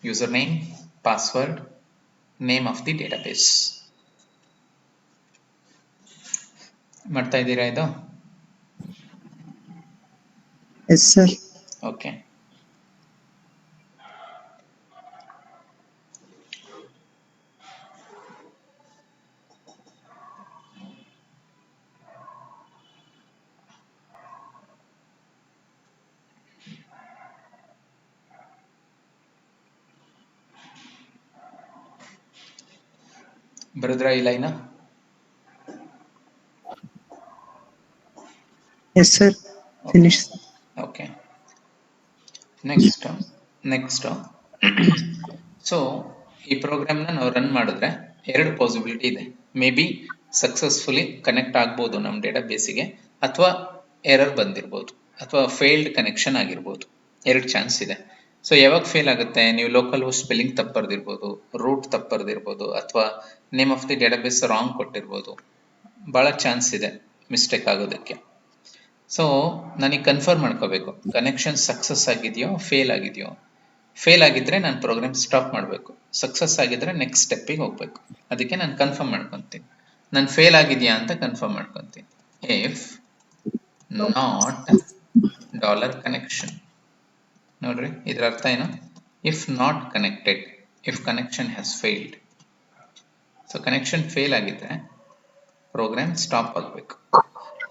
user name, password, name of the database. ಮಾಡ್ತಾ ಇದ್ದೀರಾ ಇದು? Yes sir. ಓಕೆ. ಬರುದ್ರಾ ಈ ಲೈನ? Yes sir. Finish. Okay. Next so ಈ ಪ್ರೋಗ್ರಾಮ್ನ ನಾವು ರನ್ ಮಾಡಿದ್ರೆ 2 ಪಾಸಿಬಿಲಿಟಿ ಇದೆ. ಮೇ ಬಿ ಸಕ್ಸಸ್ಫುಲಿ ಕನೆಕ್ಟ್ ಆಗ್ಬೋದು ನಮ್ಮ ಡೇಟಾಬೇಸಿಗೆ, ಅಥವಾ ಎರರ್ ಬಂದಿರ್ಬೋದು, ಅಥವಾ ಫೇಲ್ಡ್ ಕನೆಕ್ಷನ್ ಆಗಿರ್ಬೋದು. 2 ಚಾನ್ಸ್ ಇದೆ. ಸೊ ಯಾವಾಗ ಫೇಲ್ ಆಗುತ್ತೆ, ನೀವು ಲೋಕಲ್ ಹೋಸ್ಟ್ ಸ್ಪೆಲ್ಲಿಂಗ್ ತಪ್ಪು ಬರ್ದಿರ್ಬೋದು, ರೂಟ್ ತಪ್ಪು ಬರ್ದಿರ್ಬೋದು, ಅಥವಾ name of the database wrong ಕೊಟ್ಟಿರ್ಬೋದು. ಭಾಳ ಚಾನ್ಸ್ ಇದೆ ಮಿಸ್ಟೇಕ್ ಆಗೋದಕ್ಕೆ. ಸೊ ನನಗೆ ಕನ್ಫರ್ಮ್ ಮಾಡ್ಕೋಬೇಕು ಕನೆಕ್ಷನ್ ಸಕ್ಸಸ್ ಆಗಿದೆಯೋ ಫೇಲ್ ಆಗಿದೆಯೋ. ಫೇಲ್ ಆಗಿದ್ರೆ ನಾನು ಪ್ರೋಗ್ರಾಮ್ ಸ್ಟಾಪ್ ಮಾಡಬೇಕು, ಸಕ್ಸಸ್ ಆಗಿದ್ರೆ ನೆಕ್ಸ್ಟ್ ಸ್ಟೆಪ್ಪಿಗೆ ಹೋಗ್ಬೇಕು. ಅದಕ್ಕೆ ನಾನು ಕನ್ಫರ್ಮ್ ಮಾಡ್ಕೊತೀನಿ. ನಾನು ಫೇಲ್ ಆಗಿದೆಯಾ ಅಂತ ಕನ್ಫರ್ಮ್ ಮಾಡ್ಕೊತೀನಿ. ಇಫ್ ನಾಟ್ ಡಾಲರ್ ಕನೆಕ್ಷನ್, ನೋಡ್ರಿ ಇದ್ರ ಅರ್ಥ ಏನು? If not connected, if connection has failed. So connection fail ಆಗಿದ್ರೆ ಪ್ರೋಗ್ರಾಮ್ ಸ್ಟಾಪ್ ಆಗಬೇಕು.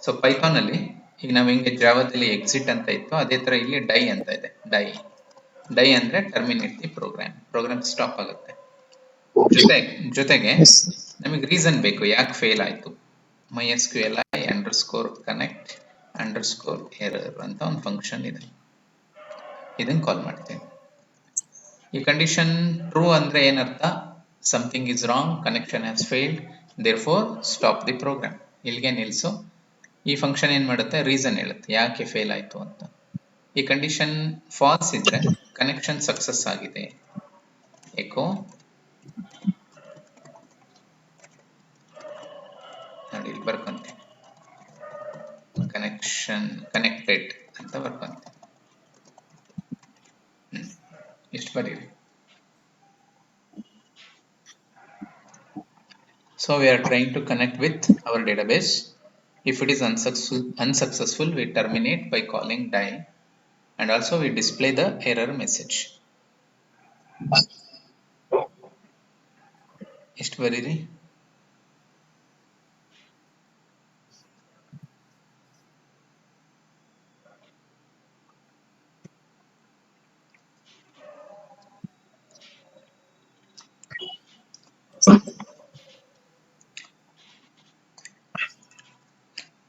ಸೊ ಪೈಥಾನ್ ಅಲ್ಲಿ ಈಗ ನಾವು ಹಿಂಗೆ ಜಾವಾದಲ್ಲಿ ಎಕ್ಸಿಟ್ ಅಂತ ಇತ್ತು, ಅದೇ ತರ ಇಲ್ಲಿ ಡೈ ಅಂತ ಇದೆ. ಡೈ ಅಂದ್ರೆ ಟರ್ಮಿನೇಟ್ ದಿ ಪ್ರೋಗ್ರಾಮ್ ಸ್ಟಾಪ್ ಆಗುತ್ತೆ. ಜೊತೆಗೆ Yes, sir. ನಮಗೆ ರೀಸನ್ ಬೇಕು ಯಾಕೆ ಫೇಲ್ ಆಯ್ತು. MySQLi _connect _error ಅಂತ ಒಂದು ಫಂಕ್ಷನ್ ಇದೆ, ಇದನ್ನ ಕಾಲ್ ಮಾಡ್ತೀನಿ. ಈ ಕಂಡೀಷನ್ ಟ್ರೂ ಅಂದ್ರೆ ಏನರ್ಥ? Something is wrong, connection has failed, therefore stop the program. ಇಲ್ಲಿಗೆ ನಿಲ್ಸು. ಈ ಫಂಕ್ಷನ್ ಏನ್ ಮಾಡುತ್ತೆ? ರೀಸನ್ ಹೇಳುತ್ತೆ ಯಾಕೆ ಫೇಲ್ ಆಯ್ತು ಅಂತ. ಈ ಕಂಡೀಷನ್ ಫಾಲ್ಸ್ ಇದ್ರೆ ಕನೆಕ್ಷನ್ ಸಕ್ಸಸ್ ಆಗಿದೆ. ಎಕೋ ನೋಡಿ ಇಲ್ಲಿ ಬರ್ಕೊಂತೀನಿ, ಕನೆಕ್ಷನ್ ಕನೆಕ್ಟೆಡ್ ಅಂತ ಬರ್ಕೊಂತೀನಿ. ಇಷ್ಟು ಬರೀರಿ. So we are trying to connect with our database. If it is unsuccessful, we terminate by calling die, and also we display the error message. ಎಷ್ಟು ಬರೀರಿ?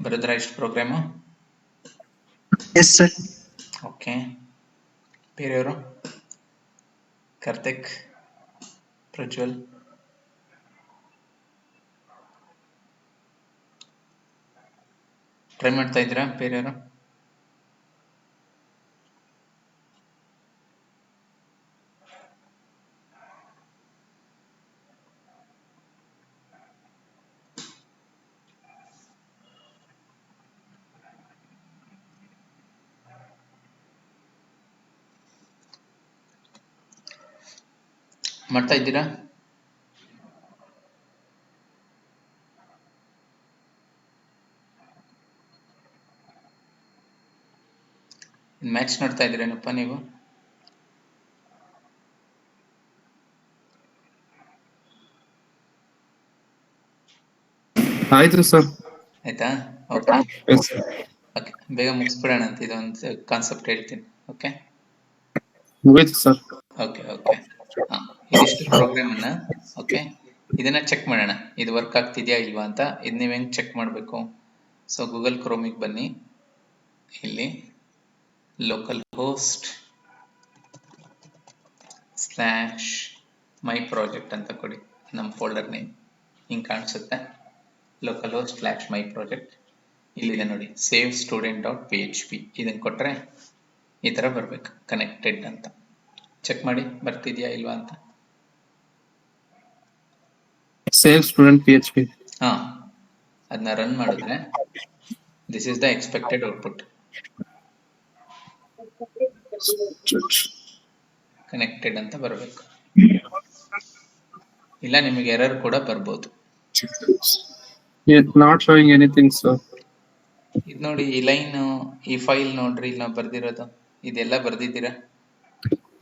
ಬರೆದ್ರ ಇಷ್ಟು ಪ್ರೋಗ್ರಾಮು? Yes, sir. ಓಕೆ. ಬೇರೆಯವರು? Karthik, Prajwal, try ಮಾಡ್ತಾ ಇದ್ದೀರಾ? ಬೇರೆಯವರು? ಮಾಡ್ತಾ ಇದ್ದೀರಾ? ಮ್ಯಾಚ್ ನೋಡ್ತಾ ಇದ್ದೀರೇನಪ್ಪ ನೀವು? ಆಯ್ತು ಸರ್. ಆಯ್ತಾ? Okay yes sir. ಓಕೆ, ಬೇಗ ಮುಗಿಸ್ಬಿಡೋಣ ಅಂತ ಇದೊಂದು ಕಾನ್ಸೆಪ್ಟ್ ಹೇಳ್ತೀನಿ. ಓಕೆ ಮುಗೀತು ಸರ್. Okay okay. ಇದಿಷ್ಟು ಪ್ರೋಗ್ರಾಮ್ ಅನ್ನ. ಓಕೆ, ಇದನ್ನ ಚೆಕ್ ಮಾಡೋಣ ಇದು ವರ್ಕ್ ಆಗ್ತಿದ್ಯಾ ಇಲ್ವಾ ಅಂತ. ಇದು ನೀವು ಹೆಂಗ್ ಚೆಕ್ ಮಾಡಬೇಕು? ಸೊ ಗೂಗಲ್ ಕ್ರೋಮಿಗೆ ಬನ್ನಿ, ಇಲ್ಲಿ ಲೋಕಲ್ ಹೋಸ್ಟ್ / ಮೈ ಪ್ರಾಜೆಕ್ಟ್ ಅಂತ ಕೊಡಿ. ನಮ್ಮ ಫೋಲ್ಡರ್ ನೇಮ್ ಹಿಂಗೆ ಕಾಣಿಸುತ್ತೆ, ಲೋಕಲ್ ಹೋಸ್ಟ್ / ಮೈ ಪ್ರಾಜೆಕ್ಟ್. ಇಲ್ಲಿದೆ ನೋಡಿ, ಸೇವ್ student.php. ಇದನ್ನು ಕೊಟ್ಟರೆ ಈ ಥರ ಬರಬೇಕು, ಕನೆಕ್ಟೆಡ್ ಅಂತ. ಚೆಕ್ ಮಾಡಿ ಬರ್ತಿದ್ಯಾ ಇಲ್ವಾ ಅಂತ. Save student PHP. ಹಾಂ, ಅದನ್ನ ರನ್ ಮಾಡಿದ್ರೆ this is the expected output. Connected ಅಂತ ಬರಬೇಕು. ಇಲ್ಲ ನಿಮಗೆ ಎರರ್ ಕೂಡ ಬರ್ಬೋದು. Not showing anything sir. ಇದು ನೋಡಿ, ಈ ಲೈನ್, ಈ ಫೈಲ್ ನೋಡ್ರಿ, ಇಲ್ಲಿ ನಾವು ಬರ್ದಿರೋದು ಇದೆಲ್ಲ ಬರ್ದಿದ್ದೀರಾ?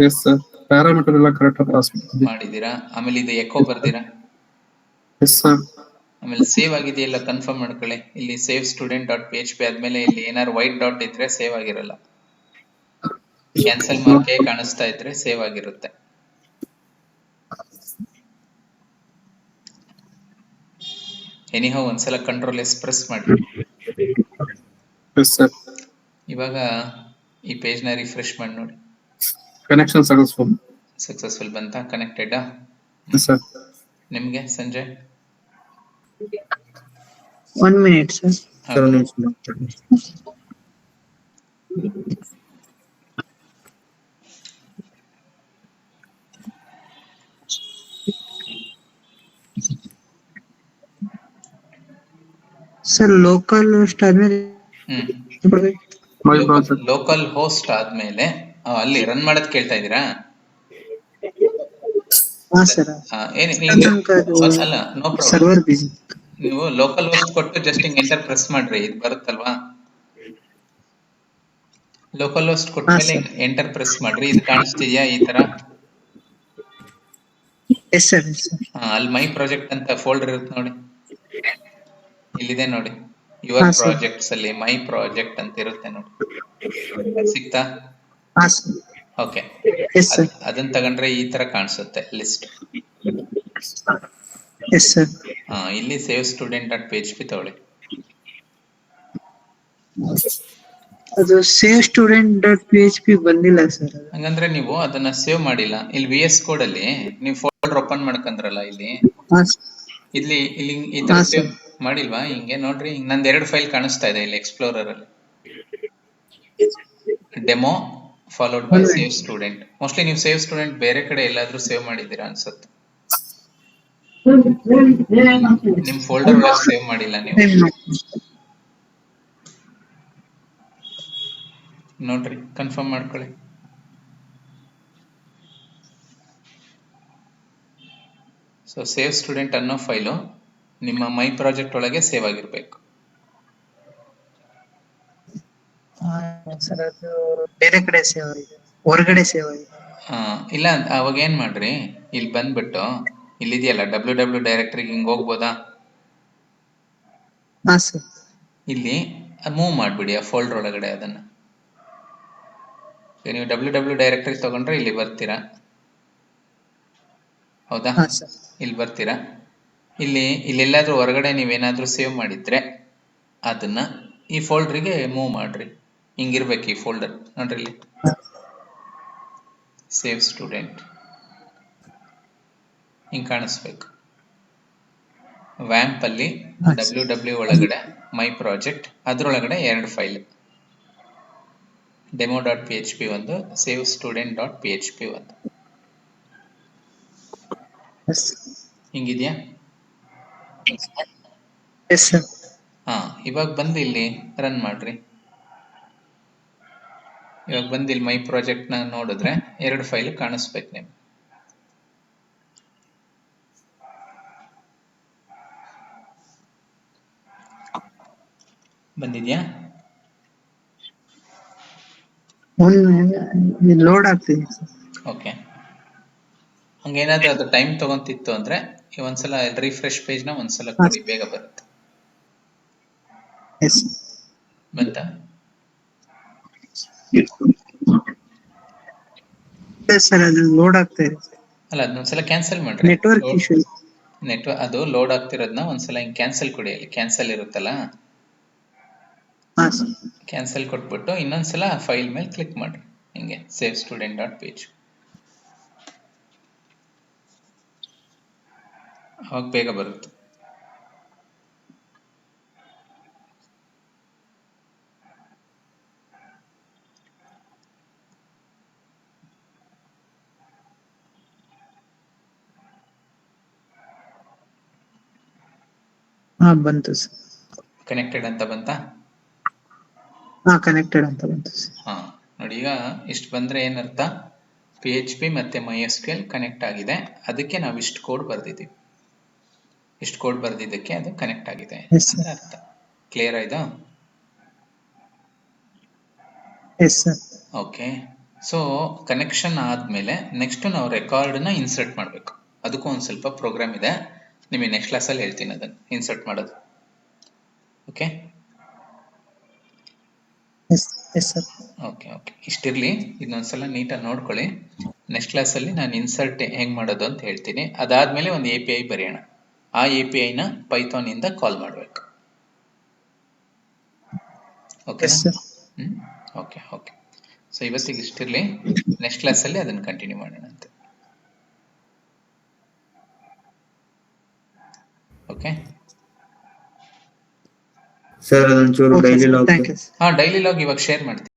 Yes sir. ಪ್ಯಾರಾಮೀಟರ್ ಎಲ್ಲ ಕರೆಕ್ಟ್ ಪಾಸ್ ಮಾಡಿದ್ದೀರಾ? ಆಮೇಲೆ ಇದು ಎಕೋ ಬರ್ದಿರಾ? Yes sir. ಆಮೇಲೆ ಸೇವ್ ಆಗಿದೆಯಲ್ಲ ಕನ್ಫರ್ಮ್ ಮಾಡ್ಕೊಳ್ಳಿ. ಇಲ್ಲಿ ಸೇವ್ student.php ಆದ್ಮೇಲೆ ಇಲ್ಲಿ ಏನಾದ್ರು ವೈಟ್ ಡಾಟ್ ಇದ್ರೆ ಸೇವ್ ಆಗಿರಲ್ಲ, ಕ್ಯಾನ್ಸಲ್ ಮಾರ್ಕೆ ಕಾಣಿಸ್ತಾ ಇದ್ರೆ ಸೇವ್ ಆಗಿರುತ್ತೆ. ಎನಿಹೌ ಒಂದ್ಸಲ ಕಂಟ್ರೋಲ್ ಎಸ್ ಪ್ರೆಸ್ ಮಾಡಿ. Yes sir. ಇವಾಗ ಈ ಪೇಜ್ ನ ರಿಫ್ರೆಶ್ ಮಾಡಿ ನೋಡಿ. ಕನೆಕ್ಷನ್ ಸಕ್ಸಸ್ಫುಲ್ ಬಂತಾ? ಕನೆಕ್ಟೆಡ್? ಸರ್. ನಿಮ್ಗೆ Sanjay? 1 minute, sir. Sir local host ಆದ್ಮೇಲೆ ಹ್ಮ್ ಕೊಡ್ಬೇಕು. My project. ಲೋಕಲ್ ಹೋಸ್ಟ್ ಆದ್ಮೇಲೆ ಅಲ್ಲಿ ರನ್ ಮಾಡೋದ್ ಕೇಳ್ತಾ ಇದೀರಾ? ಹಾ ಸರ್ ಅಲ್ಲ, ನೋ ಪ್ರಾಬ್ಲಮ್. Server busy. ನೀವು ಲೋಕಲ್ ಹೋಸ್ಟ್ ಕೊಟ್ಟು ಜಸ್ಟ್ ಹಿಂಗ್ ಎಂಟರ್ ಪ್ರೆಸ್ ಮಾಡ್ರಿ, ಇದು ಬರುತ್ತಲ್ವಾ? ಲೋಕಲ್ ಹೋಸ್ಟ್ ಕೊಟ್ಮೇಲೆ sir. ಎಂಟರ್ ಪ್ರೆಸ್ ಮಾಡ್ರಿ, ಇದು ಕಾಣಿಸ್ತಿದ್ಯಾ ಈ ತರ? Yes sir. ಅಲ್ಲಿ ಮೈ ಪ್ರಾಜೆಕ್ಟ್ ಅಂತ ಫೋಲ್ಡರ್ ಇರುತ್ತೆ ನೋಡಿ, ಇಲ್ಲಿದೆ ನೋಡಿ, ಯುವರ್ ಹಾ, sir. ಪ್ರಾಜೆಕ್ಟ್ಸ್ ಅಲ್ಲಿ ಮೈ ಪ್ರಾಜೆಕ್ಟ್ ಅಂತ ಇರುತ್ತೆ ನೋಡಿ, ಸಿಕ್ತಾ? ಹಾ ಸರ್. Okay, yes sir. ಅದನ್ನ ತಗೊಂಡ್ರೆ ಈ ತರ ಕಾಣಿಸುತ್ತೆ ಲಿಸ್ಟ್. Yes sir. ಇಲ್ಲಿ ಸೇವ್ ಸ್ಟೂಡೆಂಟ್ ಡಾಟ್ PHP ತಗೊಳ್ಳಿ. ಅದು ಸೇವ್ ಸ್ಟೂಡೆಂಟ್ ಡಾಟ್ PHP ಬಂದಿಲ್ಲ ಸರ್. ಹಂಗಂದ್ರೆ ನೀವು ಅದನ್ನ ಸೇವ್ ಮಾಡಿಲ್ಲ. ಇಲ್ಲಿ VS ಕೋಡ್ ಅಲ್ಲಿ ನೀವು ಫೋಲ್ಡರ್ ಓಪನ್ ಮಾಡ್ಕಂದ್ರಲ್ಲ, ಇಲ್ಲಿ ಇಲ್ಲಿ ಈ ತರ ಸೇವ್ ಮಾಡಿಲ್ವಾ? ಹಿಂಗೆ ನೋಡ್ರಿ, ನಂದು 2 ಫೈಲ್ ಕಾಣಿಸ್ತಾ ಇದೆ ಇಲ್ಲಿ ಎಕ್ಸ್ಪ್ಲೋರರ್ ಅಲ್ಲಿ, demo followed by save student. Mostly ನೀವು ಸೇವ್ ಸ್ಟೂಡೆಂಟ್ ಬೇರೆ ಕಡೆ ಎಲ್ಲಾದ್ರೂ ಸೇವ್ ಮಾಡಿದ್ದೀರಾ ಅನ್ಸುತ್ತೆ, ನಿಮ್ ಫೋಲ್ಡರ್ ಒಳಗೆ ಸೇವ್ ಮಾಡಿಲ್ಲ ನೀವು. ನೋಡ್ರಿ, ಕನ್ಫರ್ಮ್ ಮಾಡ್ಕೊಳ್ಳಿ. ಸೊ ಸೇವ್ ಸ್ಟೂಡೆಂಟ್ ಅನ್ನೋ ಫೈಲು ನಿಮ್ಮ ಮೈ ಪ್ರಾಜೆಕ್ಟ್ ಒಳಗೆ ಸೇವ್ ಆಗಿರ್ಬೇಕು. ಸರ್ ಅದು ಬೇರೆ ಕಡೆ ಸೇವ್ ಆಗಿದೆ, ಹೊರಗಡೆ ಸೇವ್ ಆಗಿದೆ. ಇಲ್ಲ, ಅವಾಗ ಏನ್ ಮಾಡ್ರಿ, ಇಲ್ಲಿ ಬಂದ್ಬಿಟ್ಟು ಇಲ್ಲಿದೆಯಲ್ಲ www ಡೈರೆಕ್ಟರಿಗೆ ಹಿಂಗ್ ಹೋಗ್ಬೋದಾ? ಹಾ ಸರ್. ಇಲ್ಲಿ ಮೂವ್ ಮಾಡ್ಬಿಡಿ ಆ ಫೋಲ್ಡರ್ ಒಳಗಡೆ ಅದನ್ನ. ನೀವು www ಡೈರೆಕ್ಟರಿ ತಗೊಂಡ್ರೆ ಇಲ್ಲಿ ಬರ್ತೀರಾ, ಹೌದಾ? ಇಲ್ಲಿ ಬರ್ತೀರಾ, ಇಲ್ಲೆಲ್ಲಾದ್ರೂ ಹೊರಗಡೆ ನೀವೇನಾದ್ರೂ ಸೇವ್ ಮಾಡಿದ್ರೆ ಅದನ್ನ ಈ ಫೋಲ್ಡರ್ಗೆ ಮೂವ್ ಮಾಡ್ರಿ. ಹಿಂಗಿರ್ಬೇಕು ಈ ಫೋಲ್ಡರ್, ನೋಡ್ರಿ ಇಲ್ಲಿ ಸೇವ್ ಸ್ಟೂಡೆಂಟ್ ಹಿಂಗ್ ಕಾಣಿಸ್ಬೇಕು. ವ್ಯಾಂಪ್ ಅಲ್ಲಿ www ಒಳಗಡೆ ಮೈ ಪ್ರಾಜೆಕ್ಟ್, ಅದ್ರೊಳಗಡೆ 2 ಫೈಲ್, ಡೆಮೋ ಡಾಟ್ PHP ಒಂದು, ಸೇವ್ ಸ್ಟೂಡೆಂಟ್ ಡಾಟ್ PHP ಒಂದು. ಹಿಂಗಿದ್ಯಾ? ಇವಾಗ ಬಂದು ಇಲ್ಲಿ ರನ್ ಮಾಡ್ರಿ. ಇವಾಗ ಬಂದು ಇಲ್ಲಿ ಮೈ ಪ್ರಾಜೆಕ್ಟ್ ನ ನೋಡಿದ್ರೆ 2 ಫೈಲ್ ಕಾಣಿಸ್ಬೇಕು ನಿಮ್ಗೆ. ಬಂದಿದ್ಯಾ? ಲೋಡ್ ಆಗ್ತಿದೆ. ಓಕೆ, ಹಂಗೇನಾದ್ರೂ ಅದು ಟೈಮ್ ತಗೊಂತಿತ್ತು ಅಂದ್ರೆ ಒಂದ್ಸಲ ರಿಫ್ರೆಶ್ ಪೇಜ್ ನ ಒಂದ್ಸಲ ಕೊಡಿ, ಬೇಗ ಬರುತ್ತೆ. ಬಂತ? ಸರ್ ಅದು ಲೋಡ್ ಆಗ್ತಾ ಇದೆ. ಅಲ್ಲ, ಅದನ್ನೊಂದ್ಸಲ ಕ್ಯಾನ್ಸಲ್ ಮಾಡ್ರಿ. Network issue. ಅದು ಲೋಡ್ ಆಗ್ತಿರೋದನ್ನ ಒಂದ್ಸಲ ಹಿಂಗ್ ಕ್ಯಾನ್ಸಲ್ ಕೊಡಿ, ಅಲ್ಲಿ ಕ್ಯಾನ್ಸಲ್ ಇರುತ್ತಲ್ಲ, ಕ್ಯಾನ್ಸಲ್ ಕೊಟ್ಬಿಟ್ಟು ಇನ್ನೊಂದ್ಸಲ ಫೈಲ್ ಮೇಲೆ ಕ್ಲಿಕ್ ಮಾಡ್ರಿ, ಹಿಂಗೆ ಸೇವ್ ಸ್ಟೂಡೆಂಟ್ ಡಾಟ್ PHP. ಅವಾಗ ಬೇಗ ಬರುತ್ತೆ. ಬಂತು ಸರ್. ಕನೆಕ್ಟೆಡ್ ಅಂತ ಬಂತಾ? ಕನೆಕ್ಟೆಡ್ ಅಂತ ಬಂತು ಸರ್. ನೋಡಿ, ಈಗ ಇಷ್ಟು ಬಂದ್ರೆ ಏನರ್ಥ? PHP ಮತ್ತೆ MySQL ಕನೆಕ್ಟ್ ಆಗಿದೆ, ಅದಕ್ಕೆ ನಾವು ಇಷ್ಟು ಕೋಡ್ ಬರ್ದಿದ್ದೀವಿ. ಇಷ್ಟು ಕೋಡ್ ಬರ್ದಿದ್ದಕ್ಕೆ ಅದು ಕನೆಕ್ಟ್ ಆಗಿದೆ ಅಂತ ಅರ್ಥ. ಕ್ಲಿಯರ್ ಆಯ್ತಾ? ಓಕೆ. ಸೊ ಕನೆಕ್ಷನ್ ಆದ್ಮೇಲೆ ನೆಕ್ಸ್ಟ್ ನಾವು ರೆಕಾರ್ಡ್ನ ಇನ್ಸರ್ಟ್ ಮಾಡಬೇಕು. ಅದಕ್ಕೂ ಒಂದು ಸ್ವಲ್ಪ ಪ್ರೋಗ್ರಾಮ್ ಇದೆ, ನಿಮಗೆ ನೆಕ್ಸ್ಟ್ ಕ್ಲಾಸಲ್ಲಿ ಹೇಳ್ತೀನಿ ಅದನ್ನು ಇನ್ಸರ್ಟ್ ಮಾಡೋದು. ಓಕೆ ಓಕೆ ಓಕೆ, ಇಷ್ಟಿರಲಿ. ಇದನ್ನೊಂದ್ಸಲ ನೀಟಾಗಿ ನೋಡ್ಕೊಳ್ಳಿ. ನೆಕ್ಸ್ಟ್ ಕ್ಲಾಸಲ್ಲಿ ನಾನು ಇನ್ಸರ್ಟ್ ಹೆಂಗ್ ಮಾಡೋದು ಅಂತ ಹೇಳ್ತೀನಿ. ಅದಾದ್ಮೇಲೆ ಒಂದು API ಬರೆಯೋಣ. ಆ API ನ ಪೈಥಾನ್ ಇಂದ ಕಾಲ್ ಮಾಡಬೇಕು. ಓಕೆನಾ? Okay okay. ಸೊ ಇವತ್ತಿಗೆ ಇಷ್ಟಿರಲಿ, ನೆಕ್ಸ್ಟ್ ಕ್ಲಾಸಲ್ಲಿ ಅದನ್ನು ಕಂಟಿನ್ಯೂ ಮಾಡೋಣ ಅಂತ. ಓಕೆ ಸರ್, ಅದೊಂಚೂರು ಡೈಲಿ ಲಾಗ್. ಡೈಲಿ ಲಾಗ್ ಇವಾಗ ಶೇರ್ ಮಾಡ್ತೀನಿ.